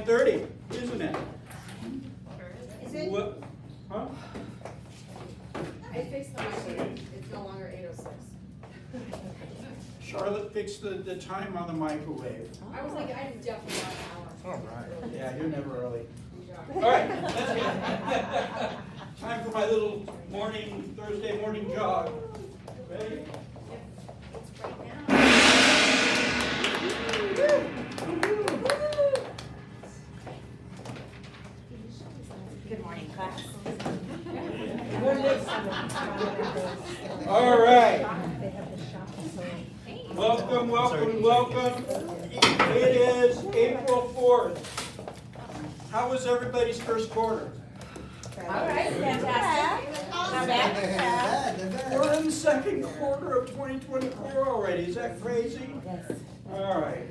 9:30, isn't it? Is it? What? Huh? I fixed the microwave. It's no longer 8:06. Charlotte fixed the time on the microwave. I was like, I'm definitely not an hour. All right. Yeah, you're never early. Good job. All right, let's get time for my little morning, Thursday morning jog. Ready? It's right now. Good morning, class. All right. They have the shop, so. Welcome, welcome, welcome. It is April 4th. How was everybody's first quarter? All right, fantastic. Not bad. We're in the second quarter of 2024 already. Is that crazy? Yes. All right.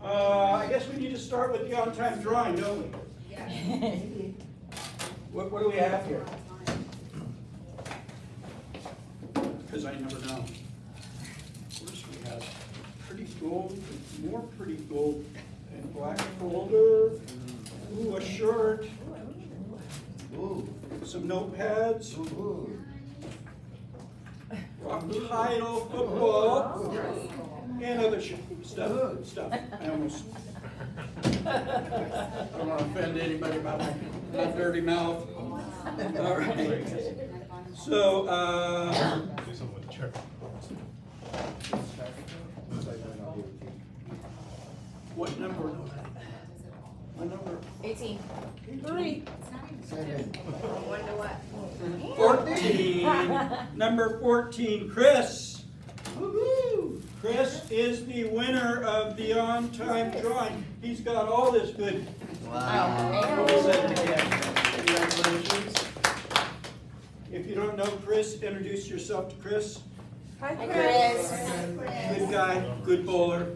I guess we need to start with the on-time drawing, don't we? What do we have here? Because I never know. First we have pretty gold, more pretty gold and black folder. Ooh, a shirt. Some notepads. Rock title, football, and other stuff. I almost. I don't want to offend anybody about my dirty mouth. All right. So, Do something with the chair. what number? What number? 18. 3. One to what? 14. Number 14, Chris. Woo-hoo. Chris is the winner of the on-time drawing. He's got all this good. Wow. Congratulations. If you don't know Chris, introduce yourself to Chris. Hi, Chris. Good guy, good bowler.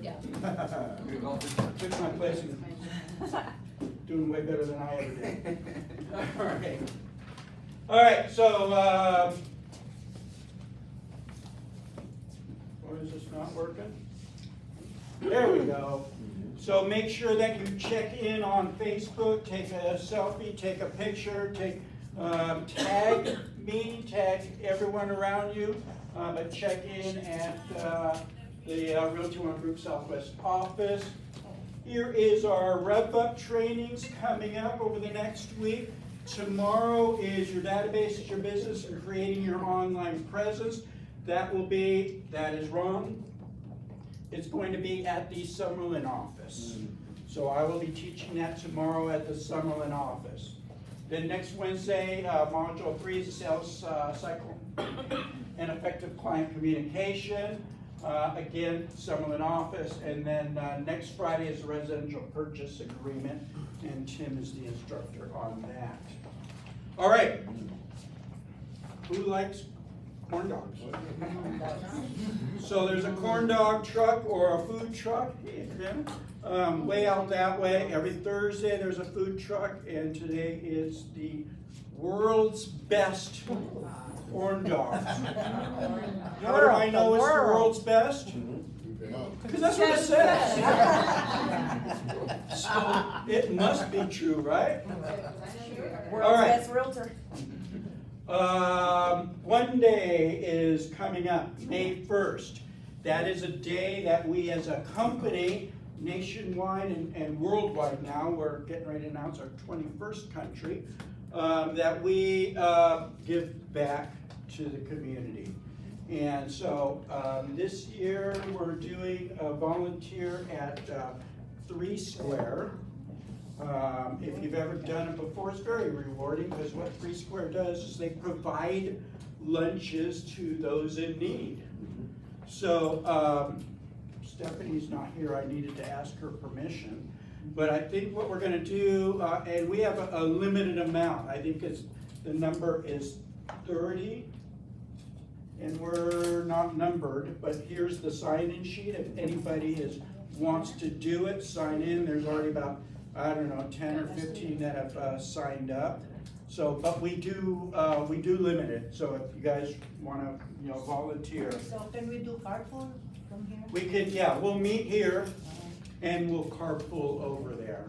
Took my place and doing way better than I ever did. All right. All right, so, why is this not working? There we go. So make sure that you check in on Facebook, take a selfie, take a picture, tag me, tag everyone around you, but check in at the Realty One Group Southwest office. Here is our Rev Up trainings coming up over the next week. Tomorrow is your database is your business and creating your online presence. That is wrong. It's going to be at the Summerlin office. So I will be teaching that tomorrow at the Summerlin office. Then next Wednesday, module 3 is the sales cycle and effective client communication. Again, Summerlin office. And then next Friday is the residential purchase agreement, and Tim is the instructor on that. All right. Who likes corn dogs? So there's a corn dog truck or a food truck, way out that way. Every Thursday there's a food truck, and today is the world's best corn dogs. How do I know it's the world's best? Because that's what it says. So it must be true, right? World's right. best realtor. One day is coming up, May 1st. That is a day that we as a company, nationwide and worldwide now, we're getting ready to announce our 21st country, that we give back to the community. And so this year we're doing a volunteer at 3 Square. If you've ever done it before, it's very rewarding because what 3 Square does is they provide lunches to those in need. So Stephanie's not here. I needed to ask her permission. But I think what we're going to do, and we have a limited amount. I think the number is 30. And we're not numbered, but here's the sign-in sheet. If anybody wants to do it, sign in. There's already about, I don't know, 10 or 15 that have signed up. So, but we do limit it. So if you guys want to, volunteer, So can we do carpool from here? we can. Yeah, we'll meet here, and we'll carpool over there.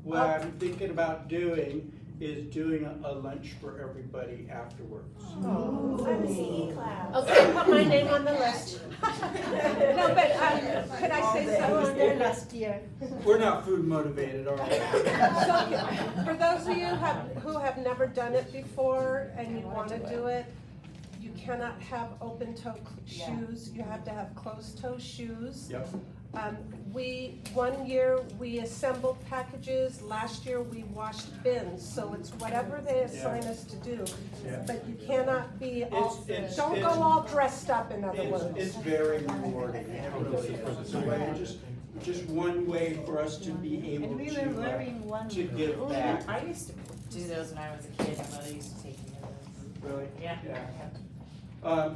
What I'm thinking about doing is doing a lunch for everybody afterwards. Oh, I'm CE class. Okay, put my name on the list. No, but, could I say I was there something? last year. We're not food motivated, are we? So, for those of you who have never done it before and you wanna do it, you cannot have open toe shoes, you have to have closed toe shoes. Yep. One year, we assembled packages, last year we washed bins, so it's whatever they assign us to do. Yeah. But you cannot be all, It's- don't go it's- all dressed up, in other words. It's very rewarding, it really is. It's a way, just one way for us to be able And we were wearing one. to give back. I used to do those when I was a kid, my mother used to take me to those. Really? Yeah.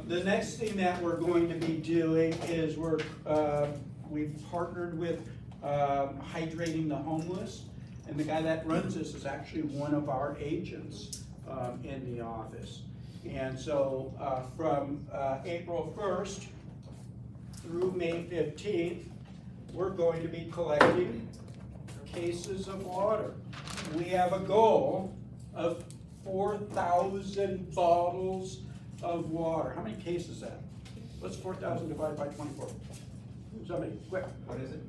The next thing that we're going to be doing is we've partnered with Hydrating the Homeless, and the guy that runs this is actually one of our agents in the office. And so from April 1st through May 15th, we're going to be collecting cases of water. We have a goal of 4,000 bottles of water. How many cases is that? What's 4,000 divided by 24? Somebody, quick. What is it?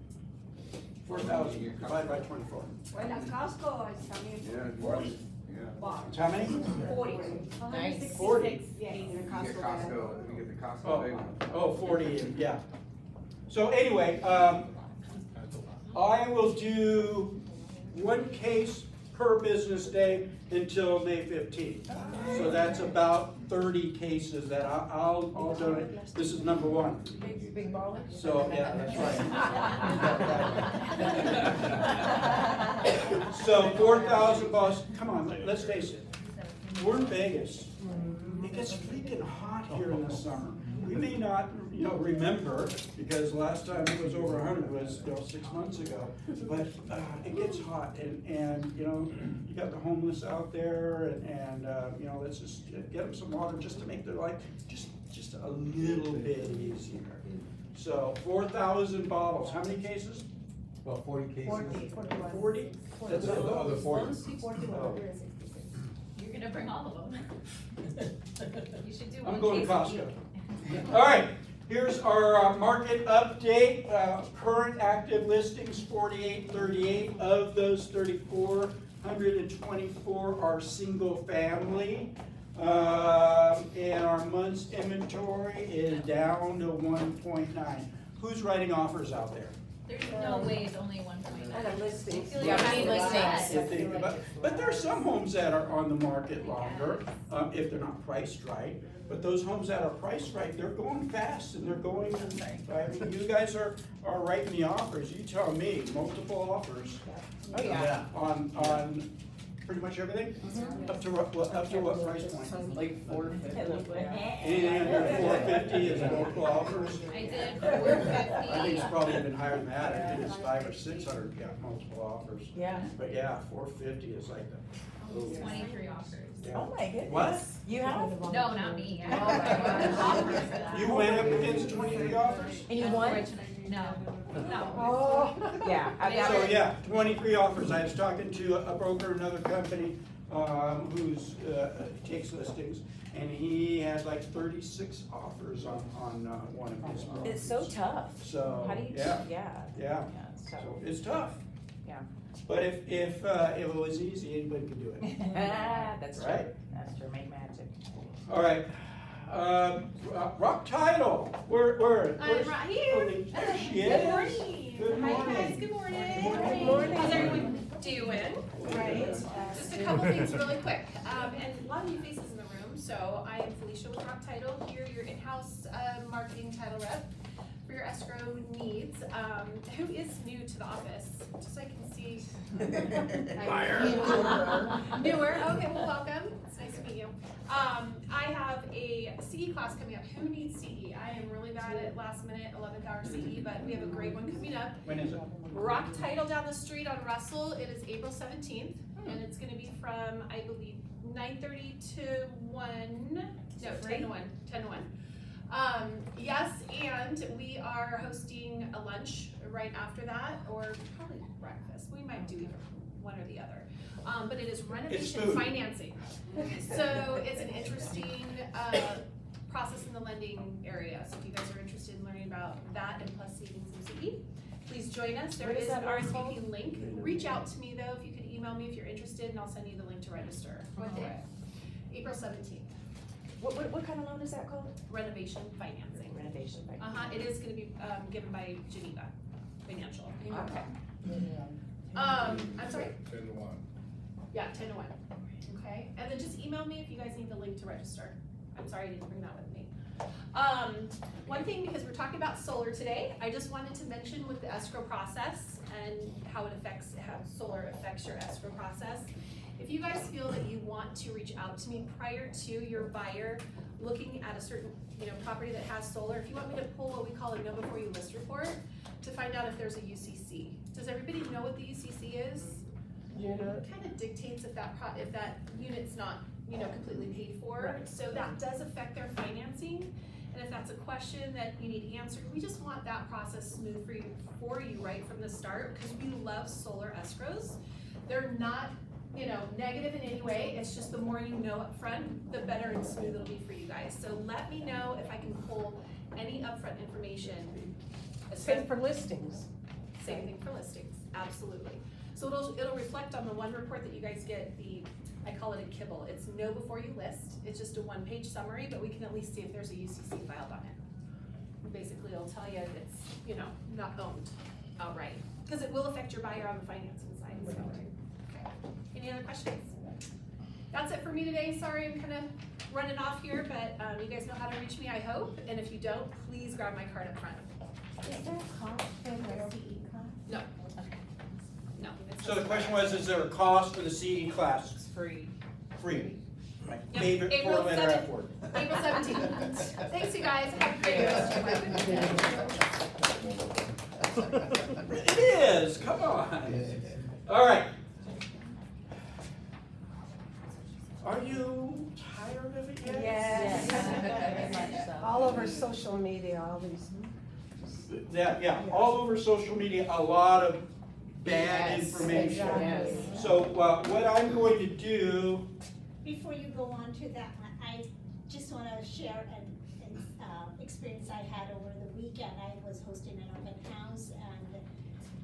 4,000 divided by 24. Well, at Costco, it's coming. Yeah. 40. Yeah. It's how many? 40. Nice. 40. Yeah, in You get Costco. Costco, you get the Costco big one. Oh, 40, yeah. So anyway, I will do one case per business day until May 15th. So that's about 30 cases that I'll donate. This is number one. Big baller. So, yeah, that's right. So 4,000 bucks, come on, let's face it. We're in Vegas. It gets freaking hot here in the summer. We may not, remember, because last time it was over 100 was, 6 months ago. But it gets hot, and you got the homeless out there, and let's just get them some water just to make their life just a little bit easier. So 4,000 bottles. How many cases? About 40 cases. 40? That's it. The other 40. Oh. You're gonna bring all of them. You should do one I'm going to case a Costco. week. All right, here's our market update. Current active listings, 4838. Of those 3,424 are single family. And our month's inventory is down to 1.9. Who's writing offers out there? There's no way it's only 1.9. And a listing. I feel like Yeah, it's we need like listings. that. If they- But there are some homes that are on the market longer, if they're not priced right. But those homes that are priced right, they're going fast and they're going, I mean, you guys are writing the offers, you tell me, multiple offers. Oh, yeah. On pretty much everything? Up to what price point? Like 450. And under 450 is multiple offers? I did I think 450. it's probably even higher than that, I think it's 500 or 600, yeah, multiple offers. Yeah. But yeah, 450 is like the. 23 offers. Yeah. Oh my goodness. What? You have? No, not me. Oh my gosh. You went up against 23 offers? And you won? No, no. Oh. Yeah. I've got So it. yeah, 23 offers. I was talking to a broker, another company, who's, takes listings, and he had like 36 offers on one of his properties. It's so tough. So, How do you? yeah, Yeah. yeah. It's So tough. it's tough. Yeah. But if it was easy, anybody could do it. That's true. Right. That's true. Make magic. All right. Rock Title. Where? I'm right here. There she is. Good morning. Good Hi morning. guys, good morning. Good morning. How's everyone doing? Right. Just a couple things really quick. And a lot of new faces in the room. So I am Felicia with Rock Title, here, your in-house marketing title rep for your escrow needs. Who is new to the office? Just so I can see. Newer. Okay, well, welcome. It's nice to meet you. I have a CE class coming up. Who needs CE? I am really bad at last minute 11th hour CE, but we have a great one coming up. When is it? Rock Title down the street on Russell. It is April 17th, and it's going to be from, I believe, 9:30 to 1. No, 10 to 1. 10 to 1. Yes, and we are hosting a lunch right after that, or probably breakfast. We might do either one or the other. But it is renovation food. financing. So it's an interesting process in the lending area. So if you guys are interested in learning about that and plus saving some CE, please join us. There What is is an that one called? RSVP link. Reach out to me though if you could email me if you're interested, and I'll send you the link to register. What day? April 17th. What kind of loan is that called? Renovation financing. Renovation, right? It is gonna be given by Geneva Financial. Okay. I'm sorry? 10 to 1. Yeah, 10 to 1. Okay, and then just email me if you guys need the link to register. I'm sorry I didn't bring that with me. One thing, because we're talking about solar today, I just wanted to mention with the escrow process and how solar affects your escrow process. If you guys feel that you want to reach out to me prior to your buyer looking at a certain, property that has solar, if you want me to pull what we call a know before you list report to find out if there's a UCC. Does everybody know what the UCC is? It kind of dictates if that unit's not, completely paid for. Right. So that does affect their financing. And if that's a question that you need answered, we just want that process smooth for you right from the start, because we love solar escrows. They're not, negative in any way. It's just the more you know up front, the better and smooth it'll be for you guys. So let me know if I can pull any upfront information. Same for listings. Same thing for listings, absolutely. So it'll reflect on the one report that you guys get, I call it a kibble. It's know before you list. It's just a one-page summary, but we can at least see if there's a UCC filed on it. Basically, it'll tell you it's, not owned outright, because it will affect your buyer on the financing side. So. Okay. Any other questions? That's it for me today. Sorry, I'm kind of running off here, but you guys know how to reach me, I hope. And if you don't, please grab my card up front. Is there a cost for the CE class? No. No. So the question was, is there a cost for the CE class? It's free. Free. My Yep. favorite April four-letter 7th. F word. April 17th. Thanks, you guys. Have a great rest of your week. It is, come on. All right. Are you tired of it yet? Yes. Very much so. All over social media, all these. Yeah, all over social media, a lot of bad Yes, information. exactly. So what I'm going to do, Before you go on to that one, I just want to share an experience I had over the weekend. I was hosting an open house, and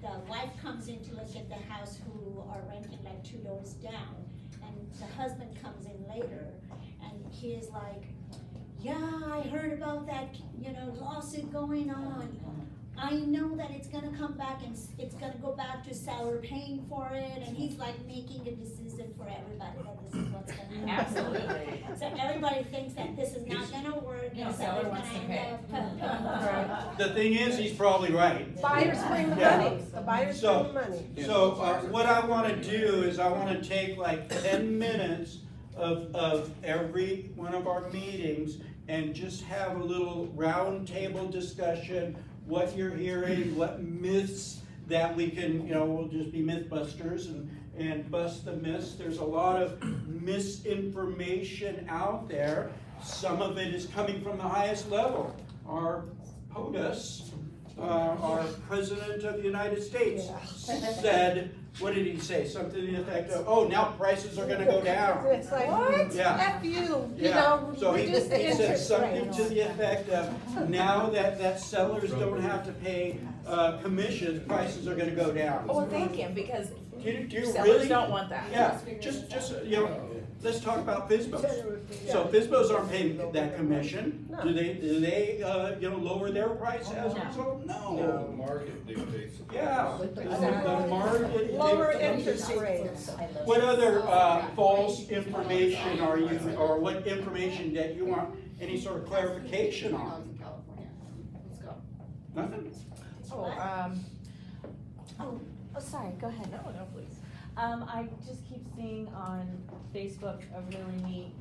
the wife comes in to look at the house who are renting like 2 doors down, and the husband comes in later, and he is like, yeah, I heard about that, lawsuit going on. I know that it's gonna come back and it's gonna go back to seller paying for it, and he's like making a decision for everybody that this is what's gonna happen. Absolutely. So everybody thinks that this is not gonna work, No, and seller seller's wants to gonna pay. end up. the thing is, he's probably right. Buyers bring the Yeah. money, the buyers So- bring the money. So what I want to do is I want to take like 10 minutes of every one of our meetings and just have a little round table discussion, what you're hearing, what myths that we can, we'll just be mythbusters and bust the myths. There's a lot of misinformation out there. Some of it is coming from the highest level. Our POTUS, our President of the United States, said, what did he say? Something to the effect of, oh, now prices are gonna go down. It's like, what? Yeah. F you, Yeah, so he reduce the said interest something rate. to the effect of, now that sellers don't have to pay commissions, prices are gonna go down. Well, thank him, because Do you sellers really? don't want that. Yeah, just, let's talk about FSBOs. So FSBOs aren't paying that commission. No. Do they, lower their price as a No. result? The No. market dictates. Yeah. The Exactly. market. Lower interest rates. What other false information are you, or what information that you want any sort of clarification on? Nothing? Oh, sorry, go ahead. No, please. I just keep seeing on Facebook a really neat,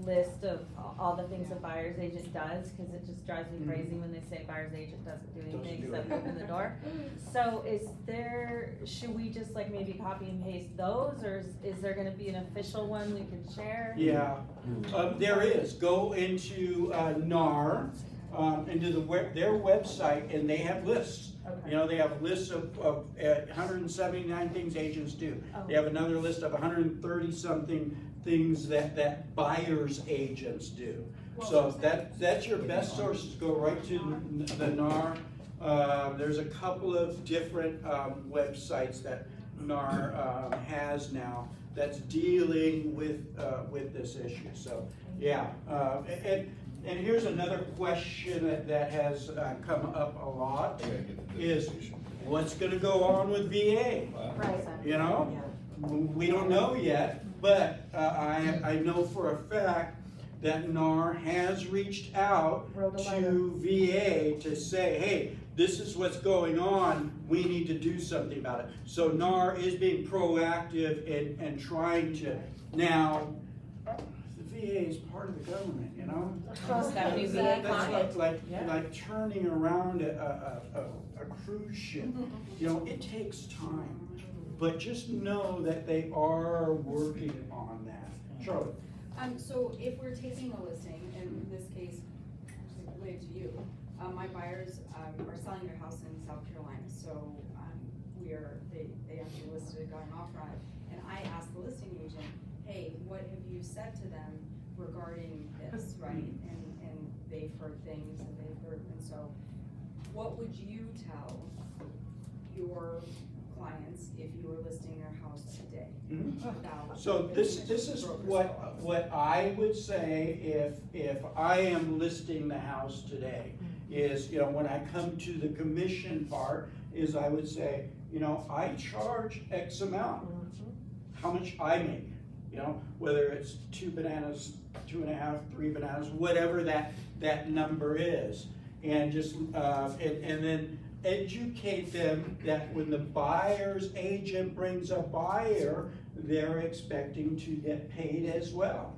list of all the things a buyer's agent does, cause it just drives me crazy when they say buyer's agent doesn't do anything except open the door. So should we just maybe copy and paste those, or is there gonna be an official one we can share? Yeah, there is. Go into NAR into their website, and they have lists. Okay. You know, they have lists of 179 things agents do. Oh. They have another list of 130-something things that buyers agents do. So that's your best sources. Go right to the NAR. There's a couple of different websites that NAR has now that's dealing with this issue. So yeah, and here's another question that has come up a lot is what's going to go on with VA? Right. You know, we don't know yet, but I know for a fact that NAR has reached out Wrote a letter. to VA to say, hey, this is what's going on, we need to do something about it. So NAR is being proactive and trying to, now, the VA is part of the government, you know? That new VA That's client. like turning around a cruise ship. You know, it takes time, but just know that they are working on that. Charlotte? So if we're taking a listing, and in this case, related to you, my buyers are selling their house in South Carolina, so they actually listed it, got an offer on it, and I asked the listing agent, hey, what have you said to them regarding this, right? And they've heard things, and so what would you tell your clients if you were listing their house today? About So this is what I would say if I am listing the house today, is, you know, when I come to the commission part, is I would say, you know, I charge X amount, how much I make, you know, whether it's 2 bananas, 2.5, 3 bananas, whatever that number is, and just and then educate them that when the buyer's agent brings a buyer, they're expecting to get paid as well.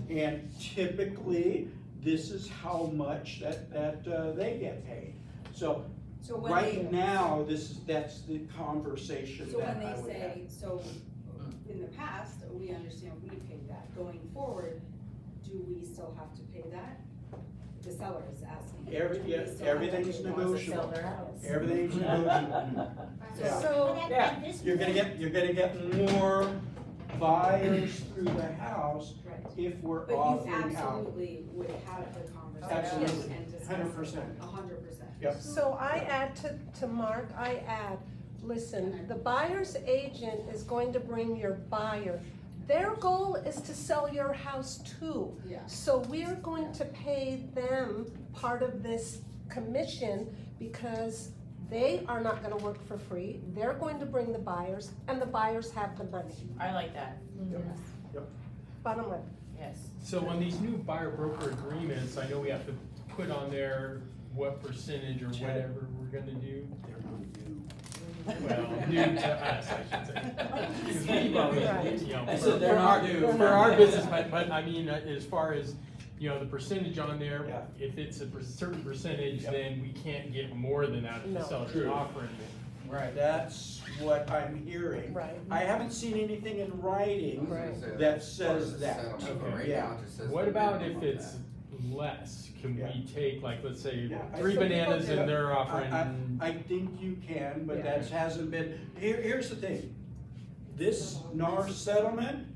And typically, this is how much that they get paid. So when right now, that's the conversation So that when I they would have. say, so in the past, we understand we paid that. Going forward, do we still have to pay that? The seller is asking. Do we still have to Everything's pay that? negotiable. their house. Everything's negotiable. Yeah. So, But Yeah. at this You're gonna get more buyers through the house Right. if we're But you offering out. absolutely would have the conversation Absolutely. and discuss 100%. it. 100%. Yep. so I add to Mark, I add, listen, the buyer's agent is going to bring your buyer. Their goal is to sell your house too. Yeah. So we're going to pay them part of this commission because they are not gonna work for free. They're going to bring the buyers, and the buyers have the money. I like that. Bottom line. Yes. So on these new buyer broker agreements, I know we have to put on there what percentage or whatever we're gonna do. They're not new. Well, new to us, I should say. Because we probably, you know, I for said they're not new. for our business, but I mean, as far as, you know, the percentage on there, Yeah. if it's a certain percentage, Yep. then we can't get more than that if the No. seller's True. offering it. Right, that's what I'm hearing. Right. I haven't seen anything in writing Right. that says that. Okay. Yeah. What about if it's less? Can Yeah. we take, like, let's say, Yeah, I 3 think bananas people do. and they're offering, I think you can, but Yeah. that hasn't been, here's the thing. This NAR settlement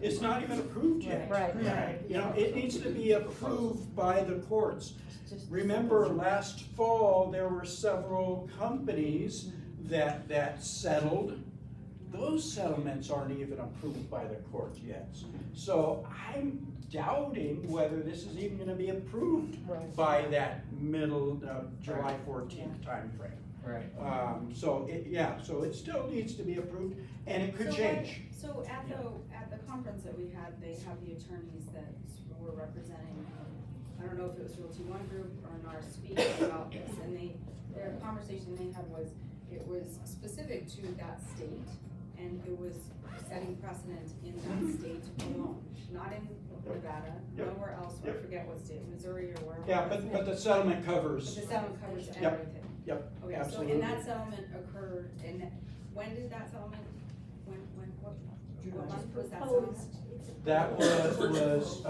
is not even approved yet. Right. You know, it needs to be approved by the courts. Remember, last fall, there were several companies that settled. Those settlements aren't even approved by the courts yet. So I'm doubting whether this is even gonna be approved Right. by that middle, July 14th timeframe. Right. So it still needs to be approved, and it could So change. So at the conference that we had, they had the attorneys that were representing, I don't know if it was Realty One Group or NAR speaking about this, and their conversation they had was, it was specific to that state, and it was setting precedent in that state alone, not in Nevada, Yep. nowhere else, I Yep. forget what state, Missouri or wherever. Yeah, it was. but the settlement But covers, the settlement covers Yep. everything. yep, Okay, so, absolutely. and that settlement occurred, and when did that settlement what month was that song? Proposed. That was,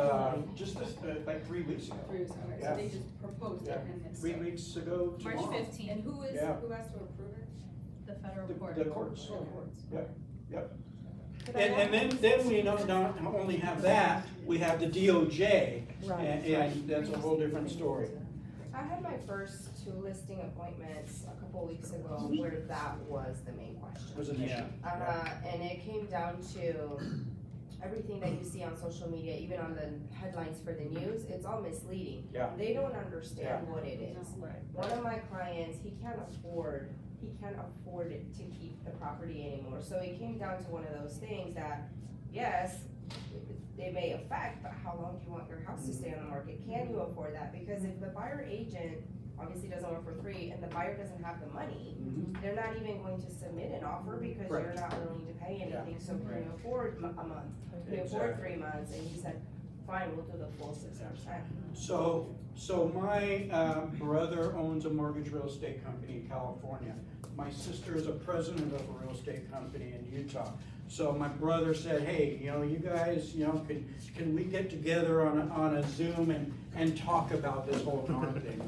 just this, like 3 weeks ago. 3 weeks ago, okay, Yeah. so they just proposed it Yeah, and it's. 3 weeks ago March tomorrow. 15th. And who is, Yeah. who has to approve it? The federal The court. the courts. The courts. Yep. Could I And then we not only have that, we have the DOJ, Right. and that's a whole different story. I had my first 2 listing appointments a couple weeks ago where that was the main question. Was an issue. And it came down to everything that you see on social media, even on the headlines for the news, it's all misleading. Yeah. They don't understand what it is. Right. One of my clients, he can't afford it to keep the property anymore. So it came down to one of those things that, yes, they may affect, but how long do you want your house to stay on the market? Can you afford that? Because if the buyer agent obviously doesn't work for free and the buyer doesn't have the money, they're not even going to submit an offer because you're Correct. not willing to pay anything. So can you afford a month? Can you Exactly. afford 3 months? And he said, fine, we'll do the full 6%. So my brother owns a mortgage real estate company in California. My sister is a president of a real estate company in Utah. So my brother said, hey, you guys, can we get together on a Zoom and talk about this whole NAR thing?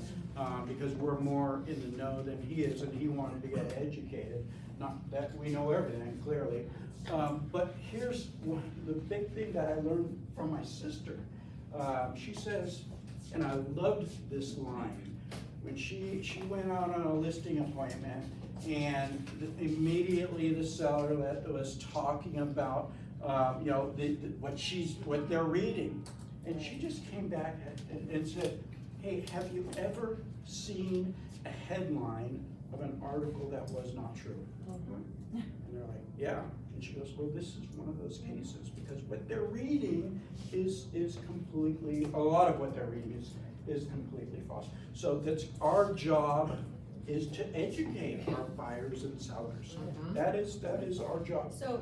Because we're more in the know than he is, and he wanted to get educated. Not that we know everything, clearly. But here's the big thing that I learned from my sister. She says, and I loved this line, when she went out on a listing appointment, and immediately the seller was talking about, what they're reading. And she just came back and said, hey, have you ever seen a headline of an article that was not true? And they're like, yeah. And she goes, well, this is one of those cases, because what they're reading is completely, a lot of what they're reading is completely false. So that's our job, is to educate our buyers and sellers. That is our job. So,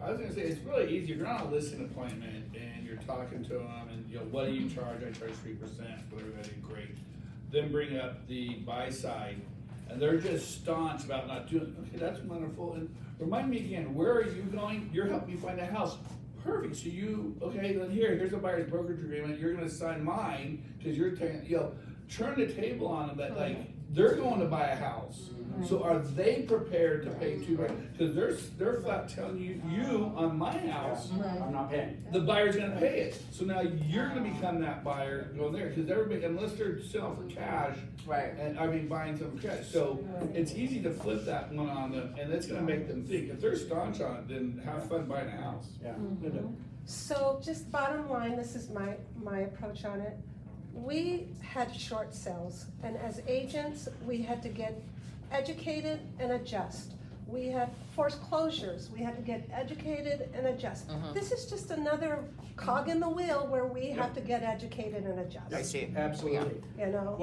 I was gonna say, it's really easy, if you're on a listing appointment and you're talking to them and, what do you charge? I charge 3% for everybody, great. Then bring up the buy side, and they're just staunch about not doing, okay, that's wonderful, and remind me again, where are you going? You're helping me find a house. Perfect, so okay, then here's a buyer's brokerage agreement, you're gonna sign mine, cause you're taking, turn the table on them, that like, they're going to buy a house. So are they prepared to pay too much? Cause they're flat telling you on my house, I'm not paying. the buyer's gonna pay it. So now you're gonna become that buyer going there, cause everybody, unless they're selling for cash, Right. and buying some cash. So it's easy to flip that one on them, and that's gonna make them think. If they're staunch on it, then have fun buying a house. Yeah. Linda? So just bottom line, this is my approach on it. We had short sales, and as agents, we had to get educated and adjust. We had forced closures, we had to get educated and adjust. This is just another cog in the wheel where we have to get educated and adjust. I see. Absolutely. You know?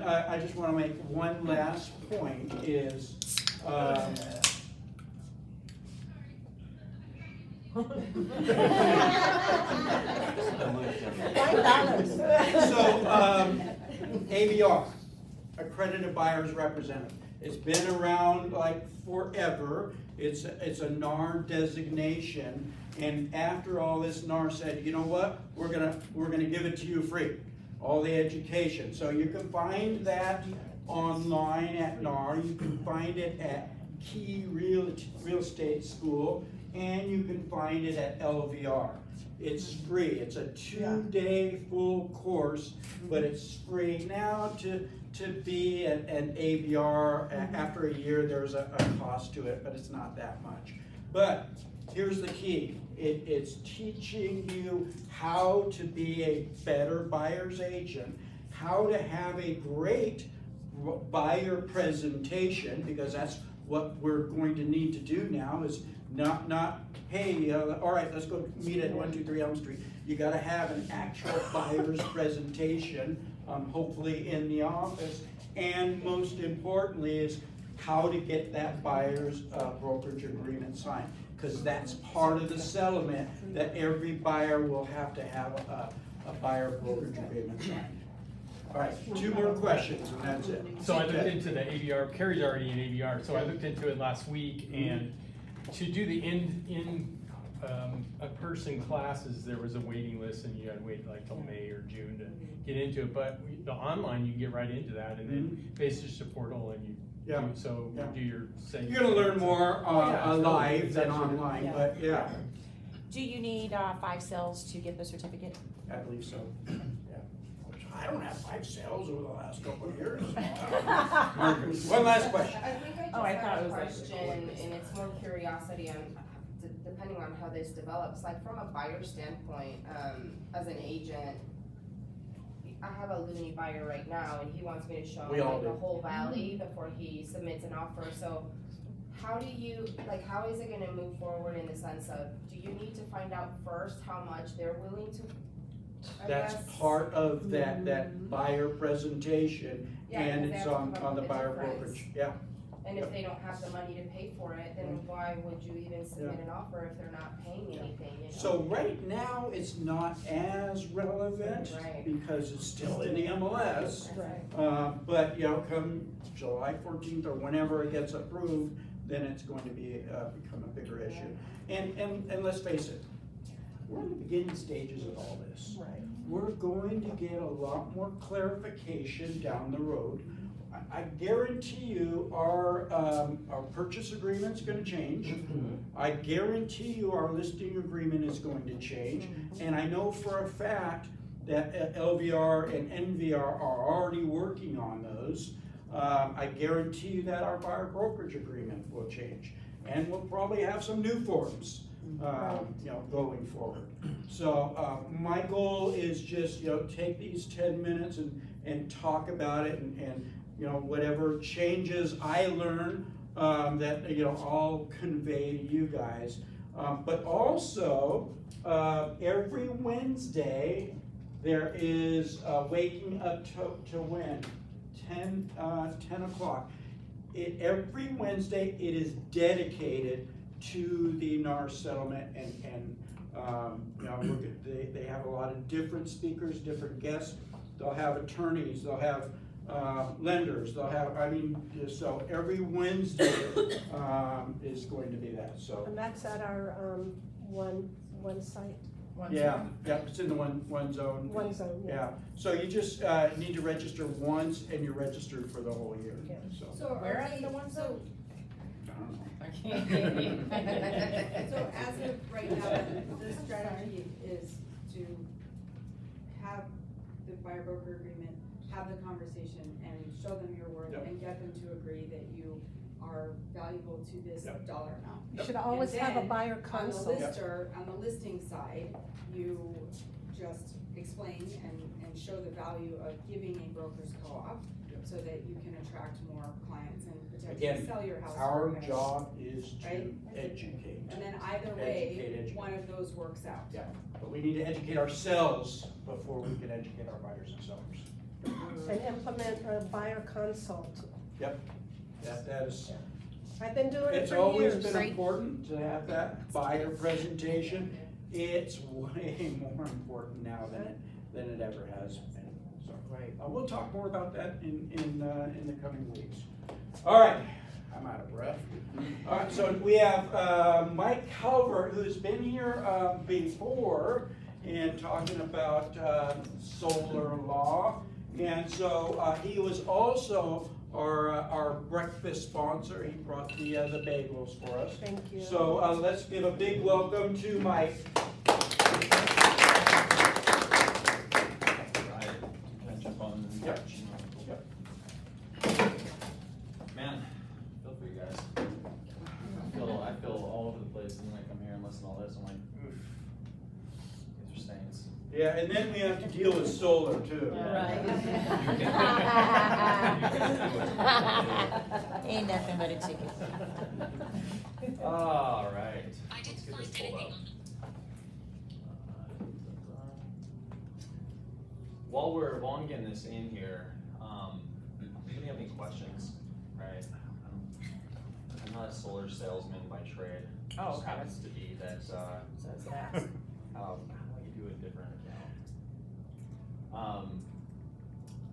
I just wanna make one last point is, So, ABR, Accredited Buyer's Representative. It's been around like forever. It's a NAR designation, and after all this, NAR said, you know what? We're gonna give it to you free, all the education. So you can find that online at NAR. You can find it at Key Real Estate School, and you can find it at LVR. It's free. It's a 2-day full course, but it's free. Now to be an ABR, after a year, there's a cost to it, but it's not that much. But here's the key. It's teaching you how to be a better buyer's agent, how to have a great buyer presentation, because that's what we're going to need to do now, is not hey, all right, let's go meet at 123 Elm Street. You gotta have an actual buyer's presentation, hopefully in the office. And most importantly is how to get that buyer's brokerage agreement signed. Because that's part of the settlement, that every buyer will have to have a buyer brokerage agreement signed. All right, 2 more questions and that's it. So I looked into the ABR, Carrie's already in ABR, so I looked into it last week, and to do the a person classes, there was a waiting list and you had to wait like till May or June to get into it, but the online, you can get right into that and then it's just a portal and you Yeah. do your segment. You're gonna learn more Yeah, live than totally. online, Yeah. but yeah, Do you need 5 sales to get the certificate? I believe so. Yeah. Which I don't have 5 sales over the last couple of years. One last question. I think I just Oh, I have thought a it was like- question, and it's more curiosity on, depending on how this develops, like from a buyer standpoint, as an agent, I have a loony buyer right now, and he wants me to show We him all like the do. whole valley before he submits an offer, so how do you, like, how is it gonna move forward in the sense of, do you need to find out first how much they're willing to, I That's guess? part of that buyer presentation, Yeah, and 'cause they it's have to on come up the with a buyer difference. brokerage, yeah. And if they don't have the money to pay for it, then Mm-hmm. why would you even submit an offer if they're not paying anything, you know? So right now, it's not as relevant, Right. because it's still in the MLS. Right. But, come July 14th or whenever it gets approved, then it's going to be, become a bigger issue. And let's face it, we're in the beginning stages of all this. Right. We're going to get a lot more clarification down the road. I guarantee you, our purchase agreement's gonna change. I guarantee you, our listing agreement is going to change. And I know for a fact that LVR and NVR are already working on those. I guarantee you that our buyer brokerage agreement will change. And we'll probably have some new forms, going forward. So, my goal is just, take these 10 minutes and talk about it and whatever changes I learn, that, I'll convey to you guys. But also, every Wednesday, there is Waking Up to Win, 10 o'clock. Every Wednesday, it is dedicated to the NAR settlement and they have a lot of different speakers, different guests. They'll have attorneys, they'll have lenders, they'll have, so every Wednesday is going to be that, so. And that's at our, one site, Yeah, it's in the one zone. one zone, yeah. Yeah, so you just need to register once and you're registered for the whole year, Yeah. so. So Where are are the ones so, I don't know. I can't hear you. So as of right now, the strategy is to have the buyer broker agreement, have the conversation and show them your worth Yep. and get them to agree that you are valuable to this Yep. dollar amount. You should always And have a then, buyer On the consult. lister, on the listing side, you just explain and show the value of giving a broker's co-op so that you can attract more clients and potentially Again, sell your house. our for a- job is to Right? educate. And then either Educate, way, educate. one of those works out. Yeah, but we need to educate ourselves before we can educate our buyers and sellers. And implement a buyer consult. Yep, that is, I've been doing it it's for always years. been important to have that buyer presentation. It's way more important now than it ever has been, so. Right. We'll talk more about that in the coming weeks. All right, I'm out of breath. All right, so we have Mike Calvert, who's been here before and talking about solar law. And so he was also our breakfast sponsor. He brought the bagels for us. Thank you. So let's give a big welcome to Mike. Yep. Yep. Man, I feel for you guys. I feel all over the place, and then I come here and listen to all this, I'm like, oof, these are saints. Yeah, and then we have to deal with solar too. Ain't nothing but a ticket. All right. Let's get this pulled up. While I'm getting this in here, if you have any questions, right? I'm not a solar salesman by trade. Oh, Just okay. happens to be that, So it's that. how you do a different account.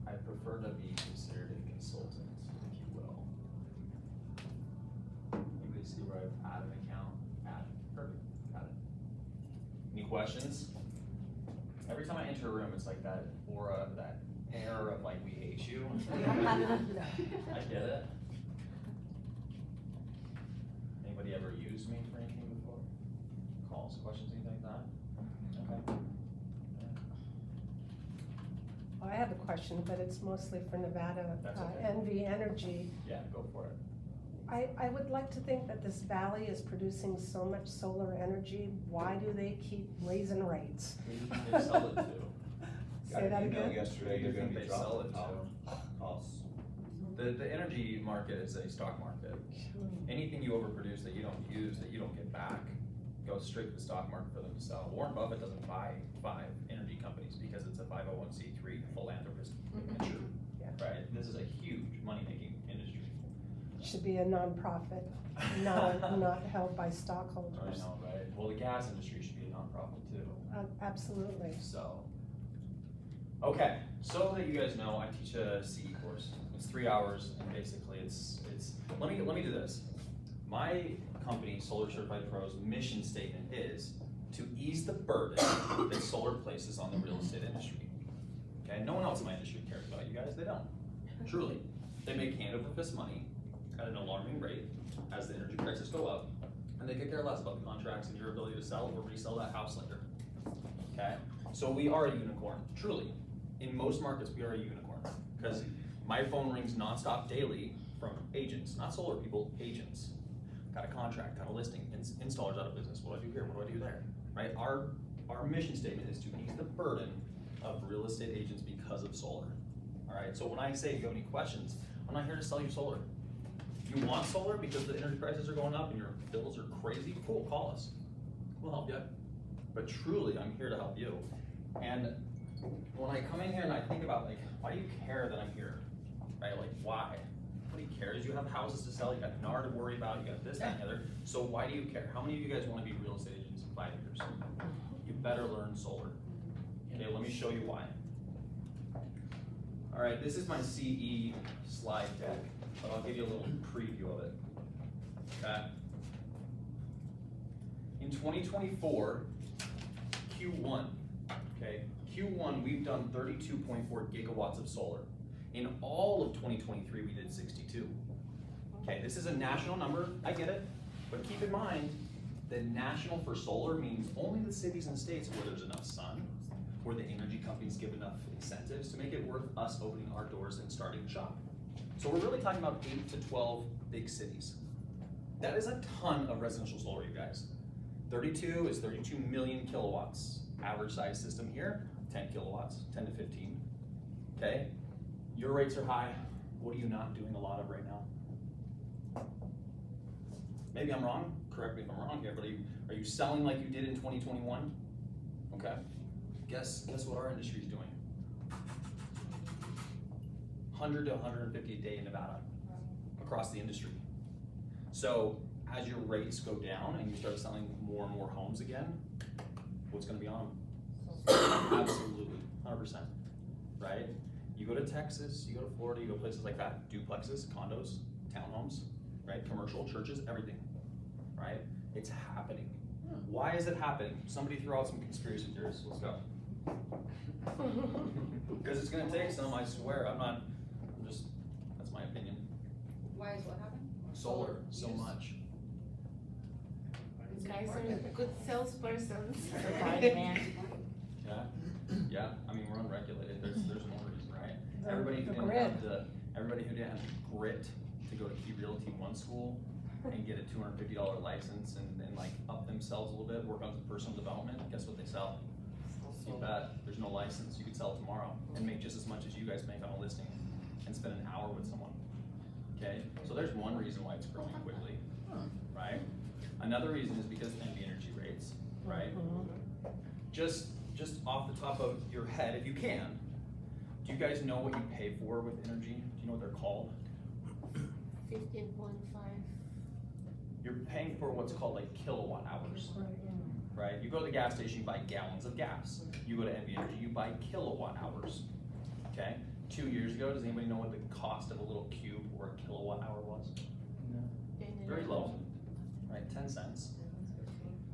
I prefer to be considered a consultant, if you will. Anybody see where I've added an account? questions? Every time I enter a room, it's like that aura, that air of like, we hate you. I get it. Anybody ever used me for anything before? Calls, questions, anything like that? Okay. I have a question, but it's mostly for Nevada, That's okay. NV Energy. Yeah, go for it. I would like to think that this valley is producing so much solar energy. Why do they keep raising rates? They sell it to. Say that again? Yesterday, Who do you think they sell it to? Costs. The energy market is a stock market. Anything you overproduce that you don't use, that you don't get back, goes straight to the stock market for them to sell. Warren Buffett doesn't buy 5 energy companies because it's a 501c3 philanthropist venture, right? This is a huge money-making industry. Should be a nonprofit, not held by stockholders. I know, right? Well, the gas industry should be a nonprofit too. Absolutely. So, okay, so that you guys know, I teach a CE course. It's 3 hours, and basically it's. Let me do this. My company, Solar Certified Pros, mission statement is to ease the burden that solar places on the real estate industry. Okay, no one else in my industry cares about you guys. They don't. Truly, they make hand over fist money at an alarming rate as the energy prices go up, and they could care less about the contracts and your ability to sell or resell that house later. Okay, so we are a unicorn, truly. In most markets, we are a unicorn because my phone rings nonstop daily from agents, not solar people, agents. Got a contract, got a listing, installers out of business. What do I do here? What do I do there? Right? Our mission statement is to ease the burden of real estate agents because of solar. All right. So when I say, if you have any questions, I'm not here to sell you solar. You want solar because the energy prices are going up and your bills are crazy? Cool, call us. We'll help you. But truly, I'm here to help you. And when I come in here and I think about, like, why do you care that I'm here? Right? Like, why? Nobody cares. You have houses to sell. You got NAR to worry about. You got this, that, and the other. So why do you care? How many of you guys want to be real estate agents in 5 years? You better learn solar. Okay, let me show you why. All right, this is my CE slide deck, but I'll give you a little preview of it. Okay. In 2024, Q1, okay, Q1 we've done 32.4 gigawatts of solar. In all of 2023, we did 62. Okay, this is a national number, I get it, but keep in mind that national for solar means only the cities and states where there's enough sun, where the energy companies give enough incentives to make it worth us opening our doors and starting shop. So we're really talking about 8 to 12 big cities. That is a ton of residential solar, you guys. 32 is 32 million kilowatts. Average size system here, 10 kilowatts, 10 to 15, okay? Your rates are high. What are you not doing a lot of right now? Maybe I'm wrong, correct me if I'm wrong here, but are you selling like you did in 2021? Okay, guess what our industry is doing? 100 to 150 a day in Nevada, across the industry. So as your rates go down and you start selling more and more homes again, what's gonna be on them? Absolutely, 100%, right? You go to Texas, you go to Florida, you go places like that, duplexes, condos, townhomes, right? Commercial, churches, everything, right? It's happening. Why is it happening? Somebody throw out some conspiracy theories, let's go. Because it's gonna take some, I swear, that's my opinion. Why is what happening? Solar, so much. You guys are good salespersons. Supply and demand. Yeah, I mean, we're unregulated, there's more reason, right? Everybody who The didn't grid. have everybody who didn't have the grit to go to Key Realty 1 school and get a $250 license and like up themselves a little bit, work on some personal development, guess what they sell? You bet, there's no license, you could sell it tomorrow and make just as much as you guys make on a listing and spend an hour with someone, okay? So there's one reason why it's growing quickly, right? Another reason is because of the energy rates, right? Just off the top of your head, if you can, do you guys know what you pay for with energy? Do you know what they're called? 15.5. You're paying for what's called like kilowatt hours, right? You go to the gas station, you buy gallons of gas. You go to NV Energy, you buy kilowatt hours, okay? 2 years ago, does anybody know what the cost of a little cube or a kilowatt hour was? No. Very low, right? 10 cents,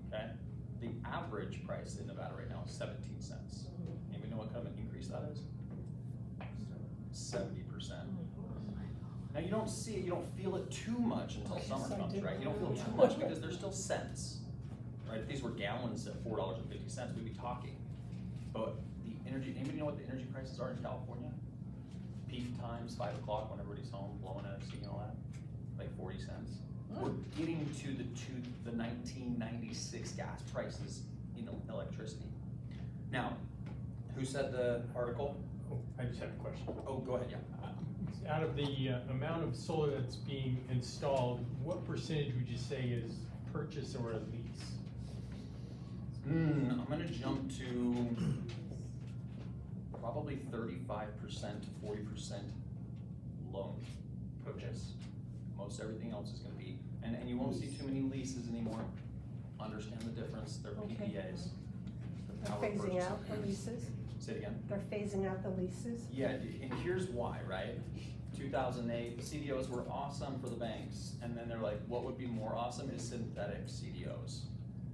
okay? the average price in Nevada right now is 17 cents. Anybody know what kind of an increase that is? 70%. Now you don't see it, you don't feel it too much until summer comes, right? You don't feel too much because there's still cents, right? If these were gallons at $4.50, we'd be talking. But the energy, anybody know what the energy prices are in California? Peak times, 5 o'clock when everybody's home, blowing NFC and all that, like 40 cents. We're getting to the 1996 gas prices in electricity. Now, who said the article? Oh, I just have a question. Oh, go ahead, yeah. Out of the amount of solar that's being installed, what percentage would you say is purchase or a lease? I'm gonna jump to probably 35% to 40% loan purchase. Most everything else is gonna be, and you won't see too many leases anymore. Understand the difference, they're Okay. PPAs. They're Power phasing purchase out the agreements. leases. Say it again. They're phasing out the leases. Yeah, and here's why, right? 2008, CDOs were awesome for the banks, and then they're like, what would be more awesome is synthetic CDOs,